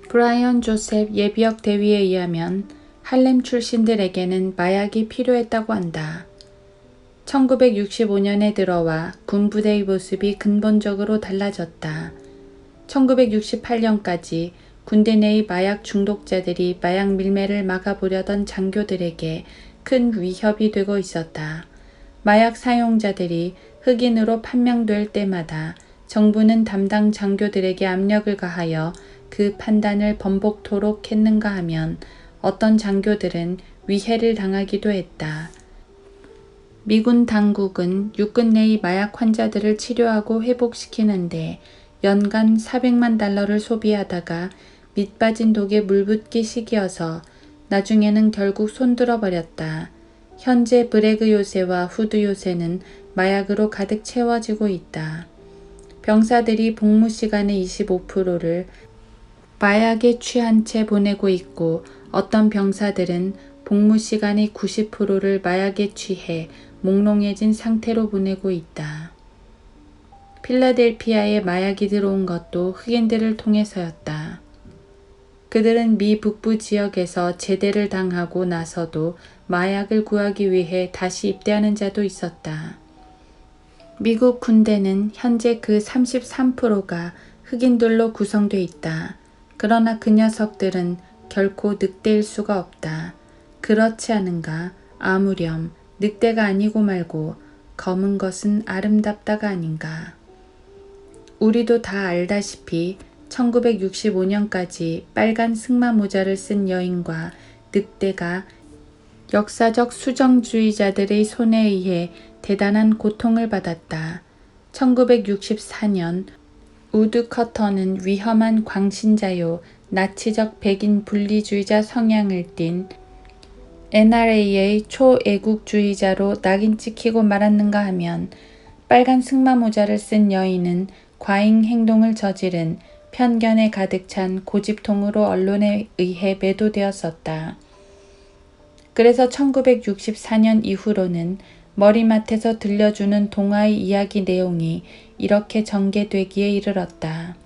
A: 브라이언 조셉 예비역 대위에 의하면 할렘 출신들에게는 마약이 필요했다고 한다. 1965년에 들어와 군부대의 모습이 근본적으로 달라졌다. 1968년까지 군대 내의 마약 중독자들이 마약 밀매를 막아보려던 장교들에게 큰 위협이 되고 있었다. 마약 사용자들이 흑인으로 판명될 때마다 정부는 담당 장교들에게 압력을 가하여 그 판단을 번복토록 했는가 하면 어떤 장교들은 위해를 당하기도 했다. 미군 당국은 육군 내의 마약 환자들을 치료하고 회복시키는데 연간 400만 달러를 소비하다가 밑빠진 독에 물붓기 시기여서 나중에는 결국 손들어 버렸다. 현재 브래그 요새와 후드 요새는 마약으로 가득 채워지고 있다. 병사들이 복무 시간의 25%를 마약에 취한 채 보내고 있고 어떤 병사들은 복무 시간의 90%를 마약에 취해 몽롱해진 상태로 보내고 있다. 필라델피아에 마약이 들어온 것도 흑인들을 통해서였다. 그들은 미 북부 지역에서 제대를 당하고 나서도 마약을 구하기 위해 다시 입대하는 자도 있었다. 미국 군대는 현재 그 33%가 흑인들로 구성되어 있다. 그러나 그 녀석들은 결코 늑대일 수가 없다. 그렇지 않은가? 아무렴 늑대가 아니고 말고 검은 것은 아름답다가 아닌가. 우리도 다 알다시피 1965년까지 빨간 승마 모자를 쓴 여인과 늑대가 역사적 수정주의자들의 손에 의해 대단한 고통을 받았다. 1964년 우드 커터는 위험한 광신자요 나치적 백인 분리주의자 성향을 띤 NRA의 초애국주의자로 낙인 찍히고 말았는가 하면 빨간 승마 모자를 쓴 여인은 과잉 행동을 저지른 편견에 가득 찬 고집통으로 언론에 의해 매도되었었다. 그래서 1964년 이후로는 머리맡에서 들려주는 동화의 이야기 내용이 이렇게 전개되기에 이르렀다.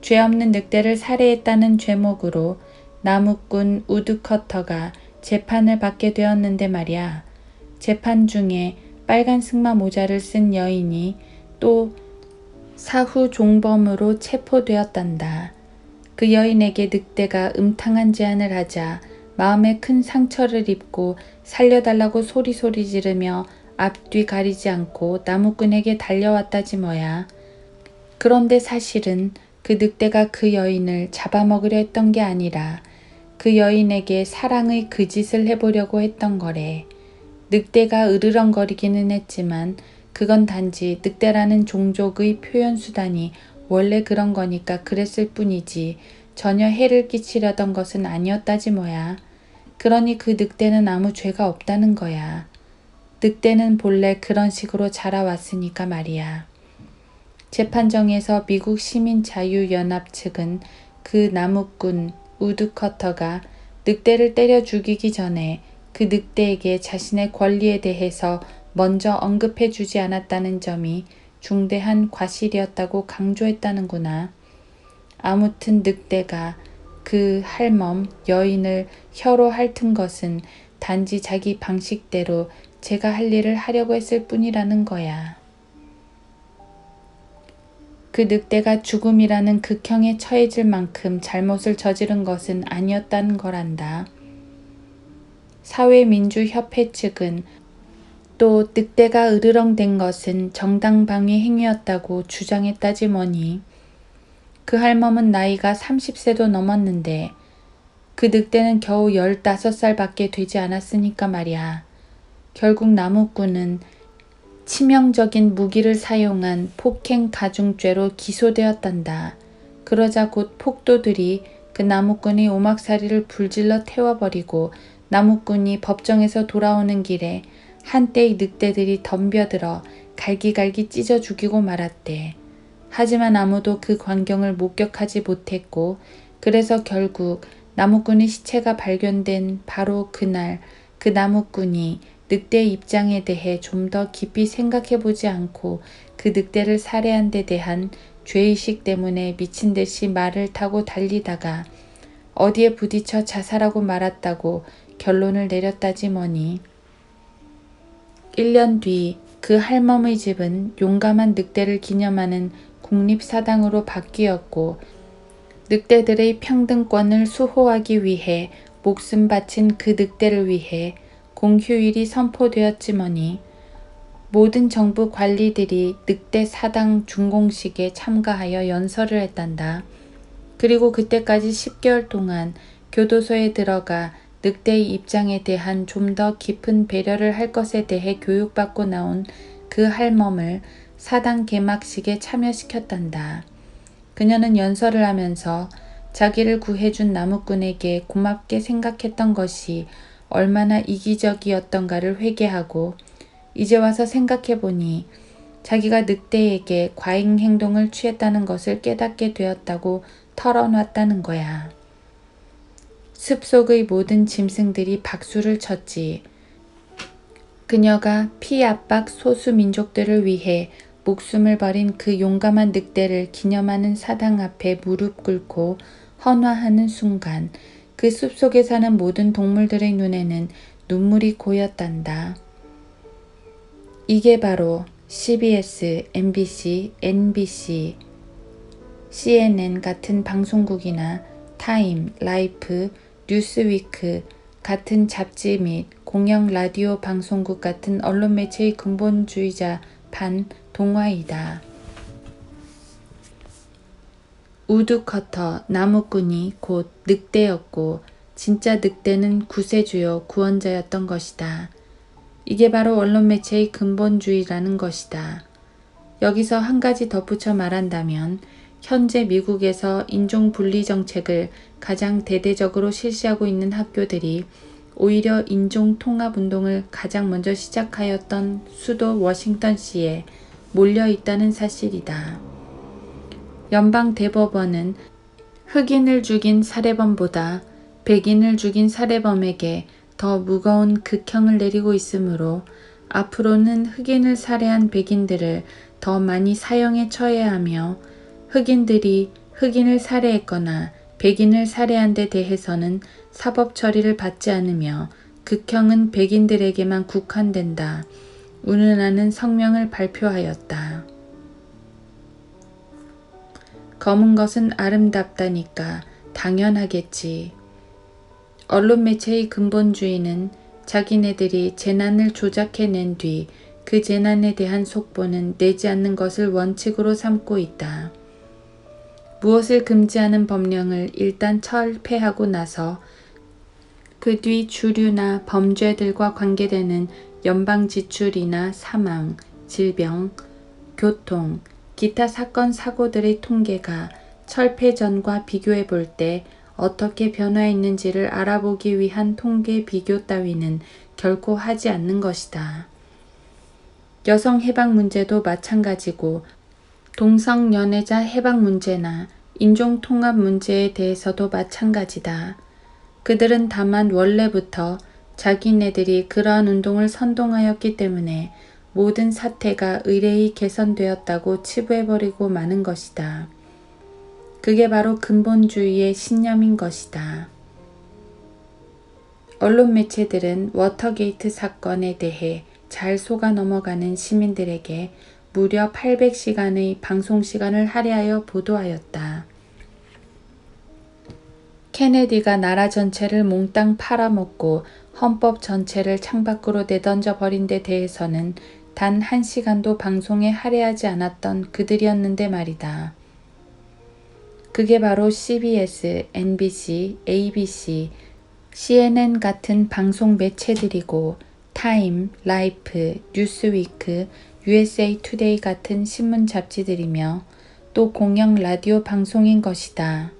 A: 죄 없는 늑대를 살해했다는 죄목으로 나무꾼 우드커터가 재판을 받게 되었는데 말이야. 재판 중에 빨간 승마 모자를 쓴 여인이 또 사후 종범으로 체포되었단다. 그 여인에게 늑대가 음탕한 제안을 하자 마음에 큰 상처를 입고 살려달라고 소리소리 지르며 앞뒤 가리지 않고 나무꾼에게 달려왔다지 뭐야. 그런데 사실은 그 늑대가 그 여인을 잡아먹으려 했던 게 아니라 그 여인에게 사랑의 그 짓을 해보려고 했던 거래. 늑대가 으르렁거리기는 했지만 그건 단지 늑대라는 종족의 표현 수단이 원래 그런 거니까 그랬을 뿐이지 전혀 해를 끼치려던 것은 아니었다지 뭐야. 그러니 그 늑대는 아무 죄가 없다는 거야. 늑대는 본래 그런 식으로 자라왔으니까 말이야. 재판정에서 미국 시민자유연합 측은 그 나무꾼 우드커터가 늑대를 때려 죽이기 전에 그 늑대에게 자신의 권리에 대해서 먼저 언급해 주지 않았다는 점이 중대한 과실이었다고 강조했다는구나. 아무튼 늑대가 그 할멈 여인을 혀로 핥은 것은 단지 자기 방식대로 제가 할 일을 하려고 했을 뿐이라는 거야. 그 늑대가 죽음이라는 극형에 처해질 만큼 잘못을 저지른 것은 아니었다는 거란다. 사회민주협회 측은 또 늑대가 으르렁댄 것은 정당방위 행위였다고 주장했다지 뭐니. 그 할멈은 나이가 30세도 넘었는데 그 늑대는 겨우 15살밖에 되지 않았으니까 말이야. 결국 나무꾼은 치명적인 무기를 사용한 폭행 가중죄로 기소되었단다. 그러자 곧 폭도들이 그 나무꾼이 오막살이를 불질러 태워버리고 나무꾼이 법정에서 돌아오는 길에 한때의 늑대들이 덤벼들어 갈기갈기 찢어 죽이고 말았대. 하지만 아무도 그 광경을 목격하지 못했고 그래서 결국 나무꾼의 시체가 발견된 바로 그날 그 나무꾼이 늑대의 입장에 대해 좀 더 깊이 생각해보지 않고 그 늑대를 살해한 데 대한 죄의식 때문에 미친 듯이 말을 타고 달리다가 어디에 부딪혀 자살하고 말았다고 결론을 내렸다지 뭐니. 1년 뒤 그 할멈의 집은 용감한 늑대를 기념하는 국립사당으로 바뀌었고 늑대들의 평등권을 수호하기 위해 목숨 바친 그 늑대를 위해 공휴일이 선포되었지머니 모든 정부 관리들이 늑대 사당 준공식에 참가하여 연설을 했단다. 그리고 그때까지 10개월 동안 교도소에 들어가 늑대의 입장에 대한 좀 더 깊은 배려를 할 것에 대해 교육받고 나온 그 할멈을 사당 개막식에 참여시켰단다. 그녀는 연설을 하면서 자기를 구해준 나무꾼에게 고맙게 생각했던 것이 얼마나 이기적이었던가를 회개하고 이제 와서 생각해보니 자기가 늑대에게 과잉 행동을 취했다는 것을 깨닫게 되었다고 털어놨다는 거야. 숲속의 모든 짐승들이 박수를 쳤지. 그녀가 피압박 소수민족들을 위해 목숨을 버린 그 용감한 늑대를 기념하는 사당 앞에 무릎 꿇고 헌화하는 순간 그 숲속에 사는 모든 동물들의 눈에는 눈물이 고였단다. 이게 바로 CBS, MBC, NBC, CNN 같은 방송국이나 타임, 라이프, 뉴스위크 같은 잡지 및 공영 라디오 방송국 같은 언론 매체의 근본주의자 반 동화이다. 우드커터 나무꾼이 곧 늑대였고 진짜 늑대는 구세주요 구원자였던 것이다. 이게 바로 언론 매체의 근본주의라는 것이다. 여기서 한 가지 덧붙여 말한다면 현재 미국에서 인종분리 정책을 가장 대대적으로 실시하고 있는 학교들이 오히려 인종통합운동을 가장 먼저 시작하였던 수도 워싱턴시에 몰려 있다는 사실이다. 연방대법원은 흑인을 죽인 살해범보다 백인을 죽인 살해범에게 더 무거운 극형을 내리고 있으므로 앞으로는 흑인을 살해한 백인들을 더 많이 사형에 처해야 하며 흑인들이 흑인을 살해했거나 백인을 살해한 데 대해서는 사법 처리를 받지 않으며 극형은 백인들에게만 국한된다. 운운하는 성명을 발표하였다. 검은 것은 아름답다니까 당연하겠지. 언론 매체의 근본주의는 자기네들이 재난을 조작해낸 뒤 그 재난에 대한 속보는 내지 않는 것을 원칙으로 삼고 있다. 무엇을 금지하는 법령을 일단 철폐하고 나서 그 뒤 주류나 범죄들과 관계되는 연방 지출이나 사망, 질병, 교통, 기타 사건 사고들의 통계가 철폐 전과 비교해 볼 때 어떻게 변화했는지를 알아보기 위한 통계 비교 따위는 결코 하지 않는 것이다. 여성 해방 문제도 마찬가지고 동성연애자 해방 문제나 인종통합 문제에 대해서도 마찬가지다. 그들은 다만 원래부터 자기네들이 그러한 운동을 선동하였기 때문에 모든 사태가 의례히 개선되었다고 치부해버리고 마는 것이다. 그게 바로 근본주의의 신념인 것이다. 언론 매체들은 워터게이트 사건에 대해 잘 속아 넘어가는 시민들에게 무려 800시간의 방송시간을 할애하여 보도하였다. 케네디가 나라 전체를 몽땅 팔아먹고 헌법 전체를 창밖으로 내던져 버린 데 대해서는 단 1시간도 방송에 할애하지 않았던 그들이었는데 말이다. 그게 바로 CBS, NBC, ABC, CNN 같은 방송 매체들이고 타임, 라이프, 뉴스위크, USA 투데이 같은 신문 잡지들이며 또 공영 라디오 방송인 것이다.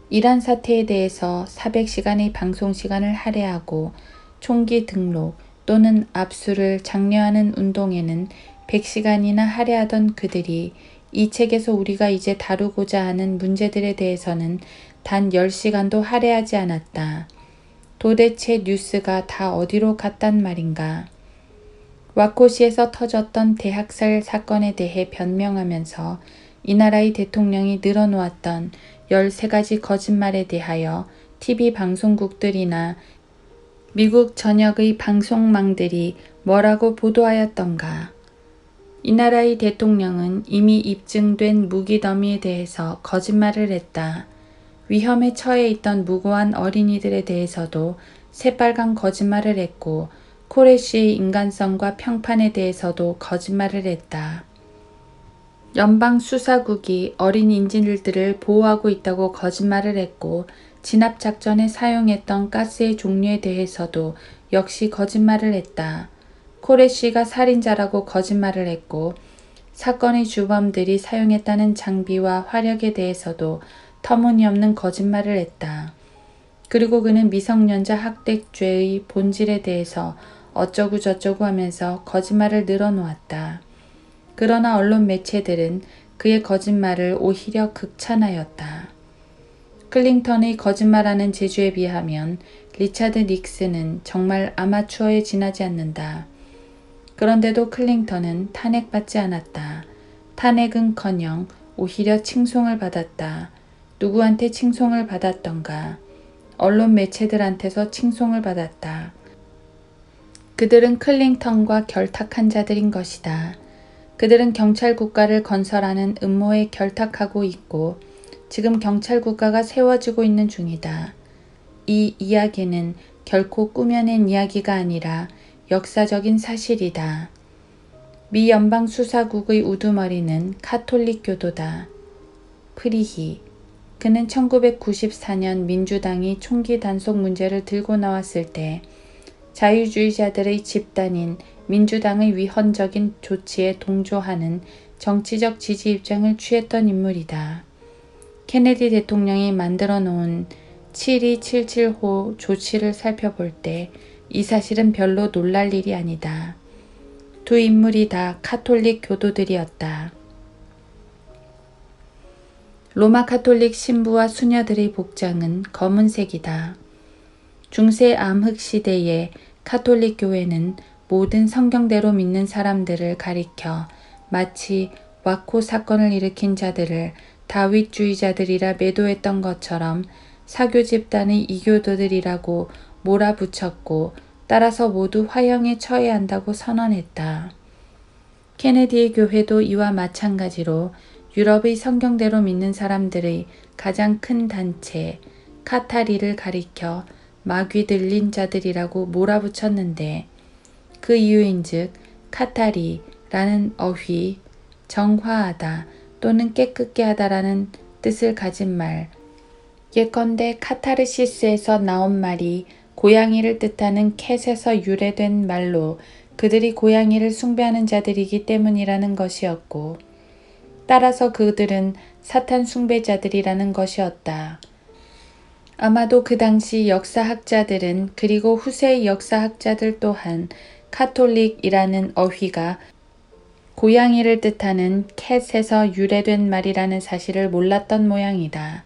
A: 이란 사태에 대해서 400시간의 방송시간을 할애하고 총기 등록 또는 압수를 장려하는 운동에는 100시간이나 할애하던 그들이 이 책에서 우리가 이제 다루고자 하는 문제들에 대해서는 단 10시간도 할애하지 않았다. 도대체 뉴스가 다 어디로 갔단 말인가. 와코시에서 터졌던 대학살 사건에 대해 변명하면서 이 나라의 대통령이 늘어놓았던 13가지 거짓말에 대하여 TV 방송국들이나 미국 전역의 방송망들이 뭐라고 보도하였던가. 이 나라의 대통령은 이미 입증된 무기 더미에 대해서 거짓말을 했다. 위험에 처해 있던 무고한 어린이들에 대해서도 새빨간 거짓말을 했고 코레시의 인간성과 평판에 대해서도 거짓말을 했다. 연방수사국이 어린 인질들을 보호하고 있다고 거짓말을 했고 진압작전에 사용했던 가스의 종류에 대해서도 역시 거짓말을 했다. 코레시가 살인자라고 거짓말을 했고 사건의 주범들이 사용했다는 장비와 화력에 대해서도 터무니없는 거짓말을 했다. 그리고 그는 미성년자 학대죄의 본질에 대해서 어쩌고 저쩌고 하면서 거짓말을 늘어놓았다. 그러나 언론 매체들은 그의 거짓말을 오히려 극찬하였다. 클링턴의 거짓말하는 재주에 비하면 리차드 닉슨은 정말 아마추어에 지나지 않는다. 그런데도 클링턴은 탄핵받지 않았다. 탄핵은커녕 오히려 칭송을 받았다. 누구한테 칭송을 받았던가. 언론 매체들한테서 칭송을 받았다. 그들은 클링턴과 결탁한 자들인 것이다. 그들은 경찰 국가를 건설하는 음모에 결탁하고 있고 지금 경찰 국가가 세워지고 있는 중이다. 이 이야기는 결코 꾸며낸 이야기가 아니라 역사적인 사실이다. 미 연방수사국의 우두머리는 카톨릭 교도다. 프리히. 그는 1994년 민주당이 총기 단속 문제를 들고 나왔을 때 자유주의자들의 집단인 민주당의 위헌적인 조치에 동조하는 정치적 지지 입장을 취했던 인물이다. 케네디 대통령이 만들어 놓은 7277호 조치를 살펴볼 때 이 사실은 별로 놀랄 일이 아니다. 두 인물이 다 카톨릭 교도들이었다. 로마 카톨릭 신부와 수녀들의 복장은 검은색이다. 중세 암흑 시대에 카톨릭 교회는 모든 성경대로 믿는 사람들을 가리켜 마치 와코 사건을 일으킨 자들을 다윗주의자들이라 매도했던 것처럼 사교 집단의 이교도들이라고 몰아붙였고 따라서 모두 화형에 처해야 한다고 선언했다. 케네디의 교회도 이와 마찬가지로 유럽의 성경대로 믿는 사람들의 가장 큰 단체 카타리를 가리켜 마귀 들린 자들이라고 몰아붙였는데 그 이유인즉 카타리라는 어휘 정화하다 또는 깨끗게 하다라는 뜻을 가진 말 예컨대 카타르시스에서 나온 말이 고양이를 뜻하는 캣에서 유래된 말로 그들이 고양이를 숭배하는 자들이기 때문이라는 것이었고 따라서 그들은 사탄 숭배자들이라는 것이었다. 아마도 그 당시 역사학자들은 그리고 후세의 역사학자들 또한 카톨릭이라는 어휘가 고양이를 뜻하는 캣에서 유래된 말이라는 사실을 몰랐던 모양이다.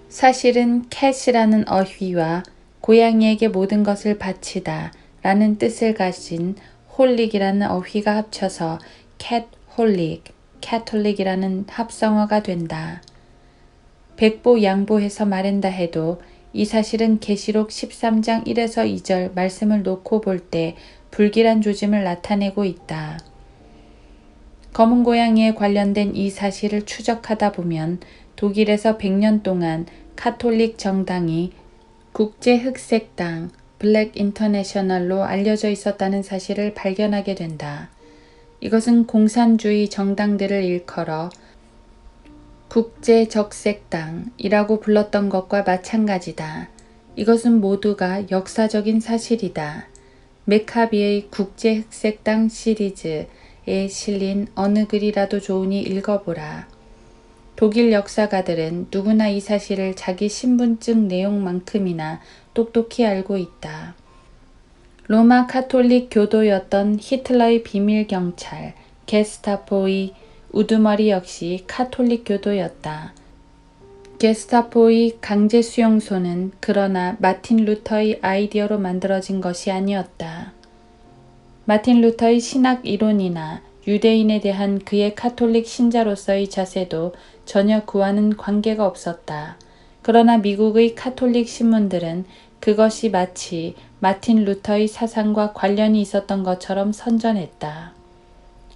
A: 사실은 캣이라는 어휘와 고양이에게 모든 것을 바치다 라는 뜻을 가진 홀릭이라는 어휘가 합쳐서 캣홀릭, 캐톨릭이라는 합성어가 된다. 백보양보해서 말한다 해도 이 사실은 계시록 13장 1에서 2절 말씀을 놓고 볼 때 불길한 조짐을 나타내고 있다. 검은 고양이에 관련된 이 사실을 추적하다 보면 독일에서 100년 동안 카톨릭 정당이 국제 흑색당 블랙 인터내셔널로 알려져 있었다는 사실을 발견하게 된다. 이것은 공산주의 정당들을 일컬어 국제 적색당이라고 불렀던 것과 마찬가지다. 이것은 모두가 역사적인 사실이다. 메카비의 국제 흑색당 시리즈에 실린 어느 글이라도 좋으니 읽어보라. 독일 역사가들은 누구나 이 사실을 자기 신분증 내용만큼이나 똑똑히 알고 있다. 로마 카톨릭 교도였던 히틀러의 비밀경찰 게스타포의 우두머리 역시 카톨릭 교도였다. 게스타포의 강제수용소는 그러나 마틴 루터의 아이디어로 만들어진 것이 아니었다. 마틴 루터의 신학 이론이나 유대인에 대한 그의 카톨릭 신자로서의 자세도 전혀 그와는 관계가 없었다. 그러나 미국의 카톨릭 신문들은 그것이 마치 마틴 루터의 사상과 관련이 있었던 것처럼 선전했다.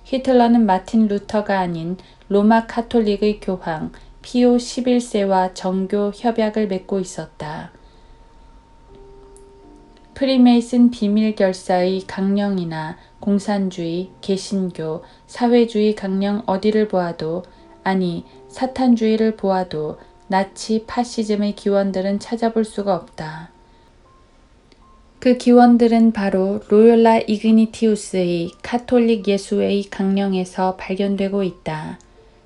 A: 히틀러는 마틴 루터가 아닌 로마 카톨릭의 교황 피오 11세와 정교 협약을 맺고 있었다. 프리메이슨 비밀결사의 강령이나 공산주의, 개신교, 사회주의 강령 어디를 보아도, 아니 사탄주의를 보아도 나치 파시즘의 기원들은 찾아볼 수가 없다. 그 기원들은 바로 로욜라 이그니티우스의 카톨릭 예수회의 강령에서 발견되고 있다.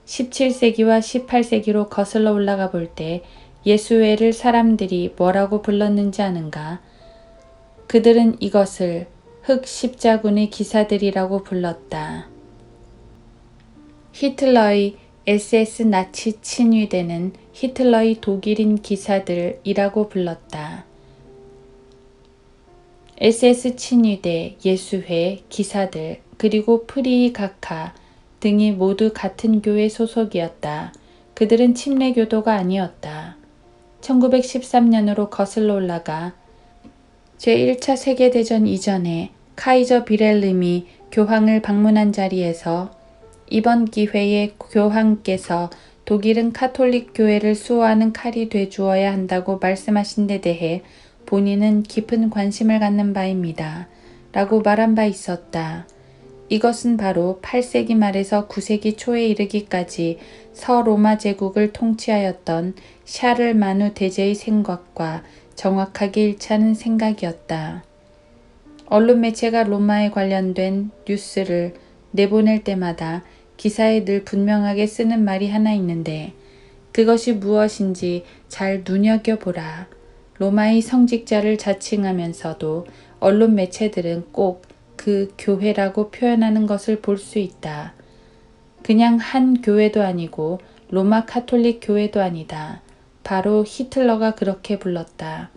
A: 17세기와 18세기로 거슬러 올라가 볼 때 예수회를 사람들이 뭐라고 불렀는지 아는가? 그들은 이것을 흑 십자군의 기사들이라고 불렀다. 히틀러의 SS 나치 친위대는 히틀러의 독일인 기사들이라고 불렀다. SS 친위대, 예수회, 기사들, 그리고 프리이가카 등이 모두 같은 교회 소속이었다. 그들은 침례교도가 아니었다. 1913년으로 거슬러 올라가 제1차 세계대전 이전에 카이저 비렐름이 교황을 방문한 자리에서 이번 기회에 교황께서 독일은 카톨릭 교회를 수호하는 칼이 되주어야 한다고 말씀하신 데 대해 본인은 깊은 관심을 갖는 바입니다. 라고 말한 바 있었다. 이것은 바로 8세기 말에서 9세기 초에 이르기까지 서로마 제국을 통치하였던 샤를 마누 대제의 생각과 정확하게 일치하는 생각이었다. 언론 매체가 로마에 관련된 뉴스를 내보낼 때마다 기사에 늘 분명하게 쓰는 말이 하나 있는데 그것이 무엇인지 잘 눈여겨보라. 로마의 성직자를 자칭하면서도 언론 매체들은 꼭 그 교회라고 표현하는 것을 볼 수 있다. 그냥 한 교회도 아니고 로마 카톨릭 교회도 아니다. 바로 히틀러가 그렇게 불렀다.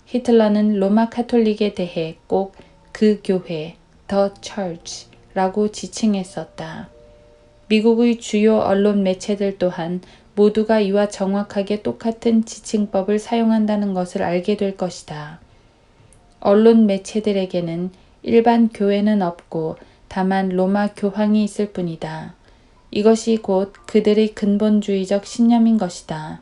A: 히틀러는 로마 카톨릭에 대해 꼭 그 교회, The Church라고 지칭했었다. 미국의 주요 언론 매체들 또한 모두가 이와 정확하게 똑같은 지칭법을 사용한다는 것을 알게 될 것이다. 언론 매체들에게는 일반 교회는 없고 다만 로마 교황이 있을 뿐이다. 이것이 곧 그들의 근본주의적 신념인 것이다.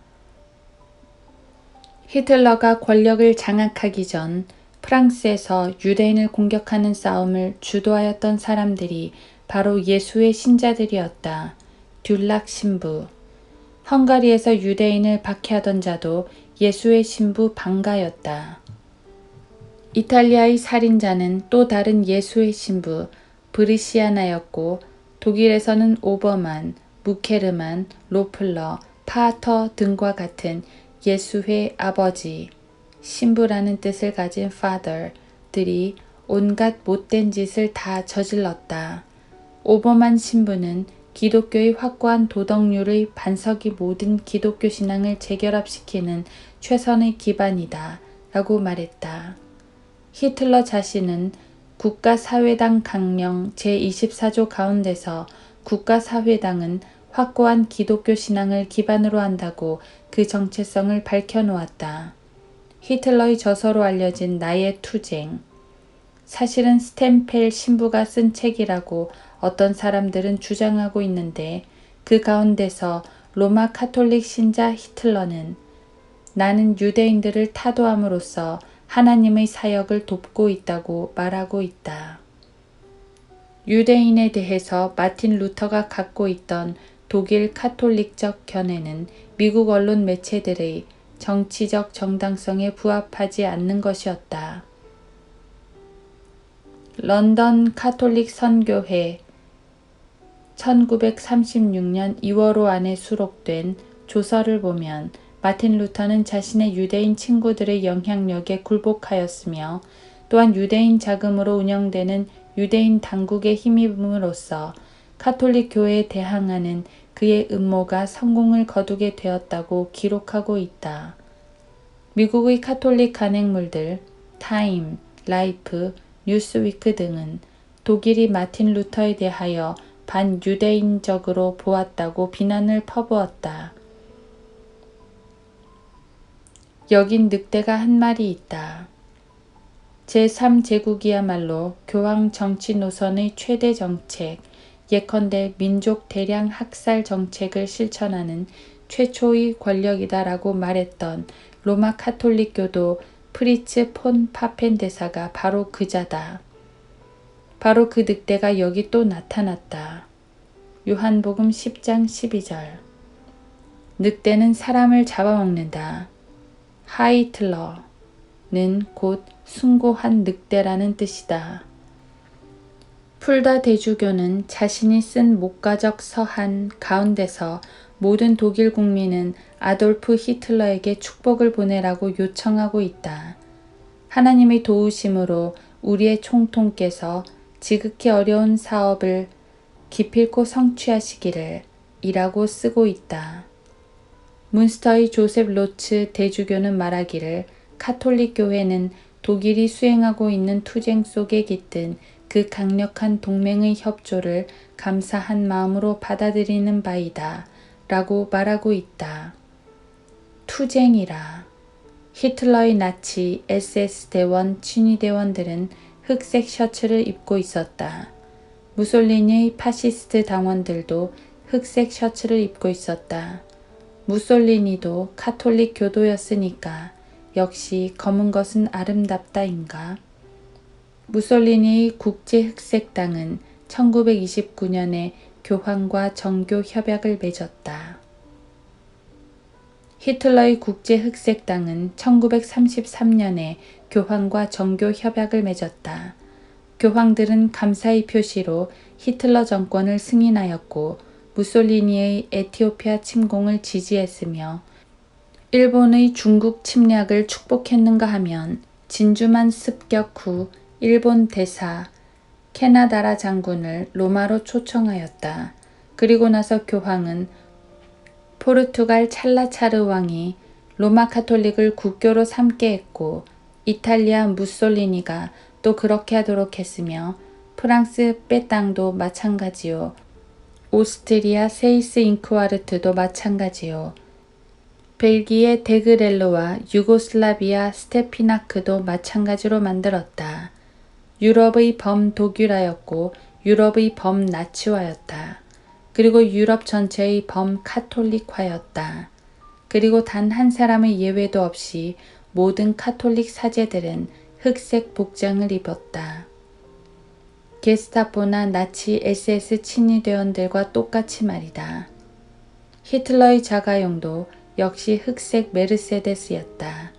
A: 히틀러가 권력을 장악하기 전 프랑스에서 유대인을 공격하는 싸움을 주도하였던 사람들이 바로 예수의 신자들이었다. 듈락 신부. 헝가리에서 유대인을 박해하던 자도 예수의 신부 방가였다. 이탈리아의 살인자는 또 다른 예수의 신부 브리시아나였고 독일에서는 오버만, 무케르만, 로플러, 파터 등과 같은 예수의 아버지, 신부라는 뜻을 가진 father들이 온갖 못된 짓을 다 저질렀다. 오버만 신부는 기독교의 확고한 도덕률의 반석이 모든 기독교 신앙을 재결합시키는 최선의 기반이다 라고 말했다. 히틀러 자신은 국가사회당 강령 제24조 가운데서 국가사회당은 확고한 기독교 신앙을 기반으로 한다고 그 정체성을 밝혀놓았다. 히틀러의 저서로 알려진 나의 투쟁. 사실은 스템펠 신부가 쓴 책이라고 어떤 사람들은 주장하고 있는데 그 가운데서 로마 카톨릭 신자 히틀러는 나는 유대인들을 타도함으로써 하나님의 사역을 돕고 있다고 말하고 있다. 유대인에 대해서 마틴 루터가 갖고 있던 독일 카톨릭적 견해는 미국 언론 매체들의 정치적 정당성에 부합하지 않는 것이었다. 런던 카톨릭 선교회 1936년 2월호 안에 수록된 조서를 보면 마틴 루터는 자신의 유대인 친구들의 영향력에 굴복하였으며 또한 유대인 자금으로 운영되는 유대인 당국에 힘입음으로써 카톨릭 교회에 대항하는 그의 음모가 성공을 거두게 되었다고 기록하고 있다. 미국의 카톨릭 간행물들, 타임, 라이프, 뉴스위크 등은 독일이 마틴 루터에 대하여 반유대인적으로 보았다고 비난을 퍼부었다. 여긴 늑대가 한 마리 있다. 제3제국이야말로 교황 정치 노선의 최대 정책, 예컨대 민족 대량 학살 정책을 실천하는 최초의 권력이다라고 말했던 로마 카톨릭교도 프리츠 폰 파펜 대사가 바로 그자다. 바로 그 늑대가 여기 또 나타났다. 요한복음 10장 12절. 늑대는 사람을 잡아먹는다. 하이틀러는 곧 숭고한 늑대라는 뜻이다. 풀다 대주교는 자신이 쓴 목가적 서한 가운데서 모든 독일 국민은 아돌프 히틀러에게 축복을 보내라고 요청하고 있다. 하나님의 도우심으로 우리의 총통께서 지극히 어려운 사업을 기필코 성취하시기를 이라고 쓰고 있다. 문스터의 조셉 로츠 대주교는 말하기를 카톨릭 교회는 독일이 수행하고 있는 투쟁 속에 깃든 그 강력한 동맹의 협조를 감사한 마음으로 받아들이는 바이다 라고 말하고 있다. 투쟁이라. 히틀러의 나치 SS 대원 친위대원들은 흑색 셔츠를 입고 있었다. 무솔리니의 파시스트 당원들도 흑색 셔츠를 입고 있었다. 무솔리니도 카톨릭 교도였으니까 역시 검은 것은 아름답다인가. 무솔리니의 국제흑색당은 1929년에 교황과 정교 협약을 맺었다. 히틀러의 국제흑색당은 1933년에 교황과 정교 협약을 맺었다. 교황들은 감사의 표시로 히틀러 정권을 승인하였고 무솔리니의 에티오피아 침공을 지지했으며 일본의 중국 침략을 축복했는가 하면 진주만 습격 후 일본 대사 캐나다라 장군을 로마로 초청하였다. 그리고 나서 교황은 포르투갈 찰라차르 왕이 로마 카톨릭을 국교로 삼게 했고 이탈리아 무솔리니가 또 그렇게 하도록 했으며 프랑스 빼땅도 마찬가지요. 오스트리아 세이스 잉크와르트도 마찬가지요. 벨기에 데그렐로와 유고슬라비아 스테피나크도 마찬가지로 만들었다. 유럽의 범독일화였고 유럽의 범나치화였다. 그리고 유럽 전체의 범카톨릭화였다. 그리고 단 한 사람의 예외도 없이 모든 카톨릭 사제들은 흑색 복장을 입었다. 게스타포나 나치 SS 친위대원들과 똑같이 말이다. 히틀러의 자가용도 역시 흑색 메르세데스였다.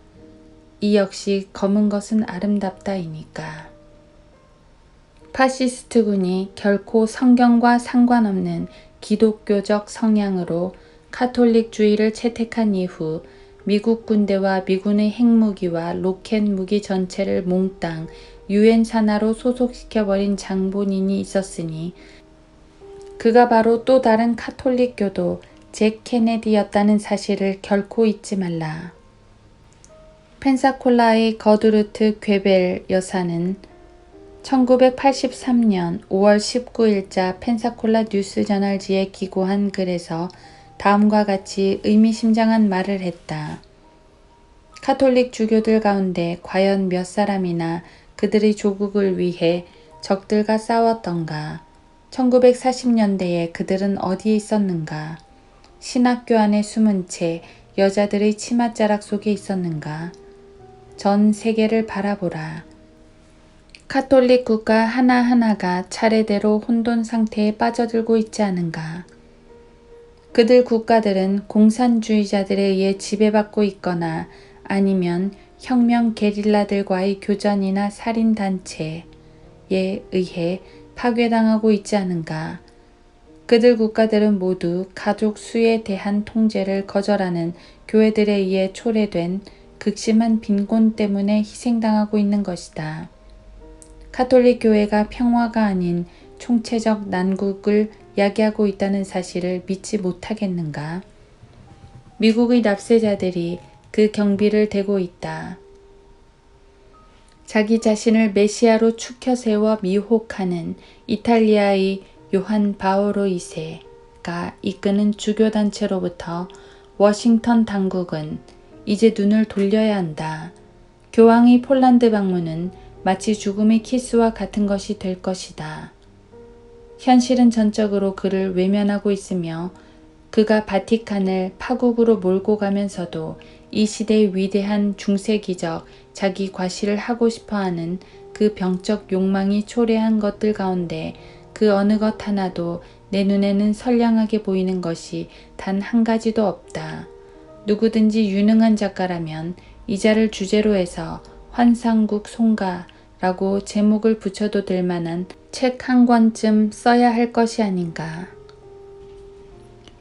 A: 이 역시 검은 것은 아름답다이니까. 파시스트군이 결코 성경과 상관없는 기독교적 성향으로 카톨릭주의를 채택한 이후 미국 군대와 미군의 핵무기와 로켓 무기 전체를 몽땅 유엔 산하로 소속시켜버린 장본인이 있었으니 그가 바로 또 다른 카톨릭 교도 잭 케네디였다는 사실을 결코 잊지 말라. 펜사콜라의 거드루트 괴벨 여사는 1983년 5월 19일자 펜사콜라 뉴스저널지에 기고한 글에서 다음과 같이 의미심장한 말을 했다. 카톨릭 주교들 가운데 과연 몇 사람이나 그들의 조국을 위해 적들과 싸웠던가? 1940년대에 그들은 어디에 있었는가? 신학교 안에 숨은 채 여자들의 치맛자락 속에 있었는가? 전 세계를 바라보라. 카톨릭 국가 하나하나가 차례대로 혼돈 상태에 빠져들고 있지 않은가? 그들 국가들은 공산주의자들에 의해 지배받고 있거나 아니면 혁명 게릴라들과의 교전이나 살인단체에 의해 파괴당하고 있지 않은가? 그들 국가들은 모두 가족 수에 대한 통제를 거절하는 교회들에 의해 초래된 극심한 빈곤 때문에 희생당하고 있는 것이다. 카톨릭 교회가 평화가 아닌 총체적 난국을 야기하고 있다는 사실을 믿지 못하겠는가? 미국의 납세자들이 그 경비를 대고 있다. 자기 자신을 메시아로 축혀 세워 미혹하는 이탈리아의 요한 바오로 2세가 이끄는 주교단체로부터 워싱턴 당국은 이제 눈을 돌려야 한다. 교황의 폴란드 방문은 마치 죽음의 키스와 같은 것이 될 것이다. 현실은 전적으로 그를 외면하고 있으며 그가 바티칸을 파국으로 몰고 가면서도 이 시대의 위대한 중세기적 자기 과시를 하고 싶어하는 그 병적 욕망이 초래한 것들 가운데 그 어느 것 하나도 내 눈에는 선량하게 보이는 것이 단 한 가지도 없다. 누구든지 유능한 작가라면 이 자를 주제로 해서 환상국 송가라고 제목을 붙여도 될 만한 책 한 권쯤 써야 할 것이 아닌가.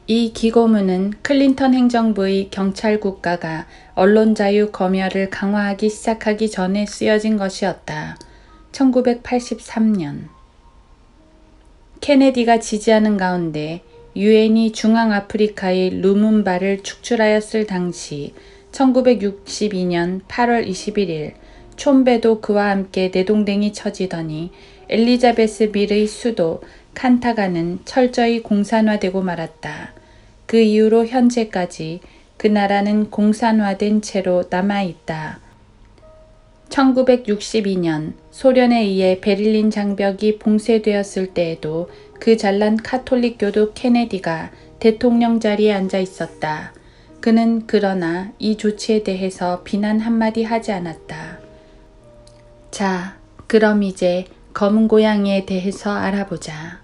A: 이 기고문은 클린턴 행정부의 경찰 국가가 언론 자유 검열을 강화하기 시작하기 전에 쓰여진 것이었다. 1983년. 케네디가 지지하는 가운데 유엔이 중앙아프리카의 루문바를 축출하였을 당시 1962년 8월 21일 촌배도 그와 함께 내동댕이 쳐지더니 엘리자베스 빌의 수도 칸타가는 철저히 공산화되고 말았다. 그 이후로 현재까지 그 나라는 공산화된 채로 남아있다. 1962년 소련에 의해 베를린 장벽이 봉쇄되었을 때에도 그 잘난 카톨릭 교도 케네디가 대통령 자리에 앉아 있었다. 그는 그러나 이 조치에 대해서 비난 한마디 하지 않았다. 자, 그럼 이제 검은 고양이에 대해서 알아보자.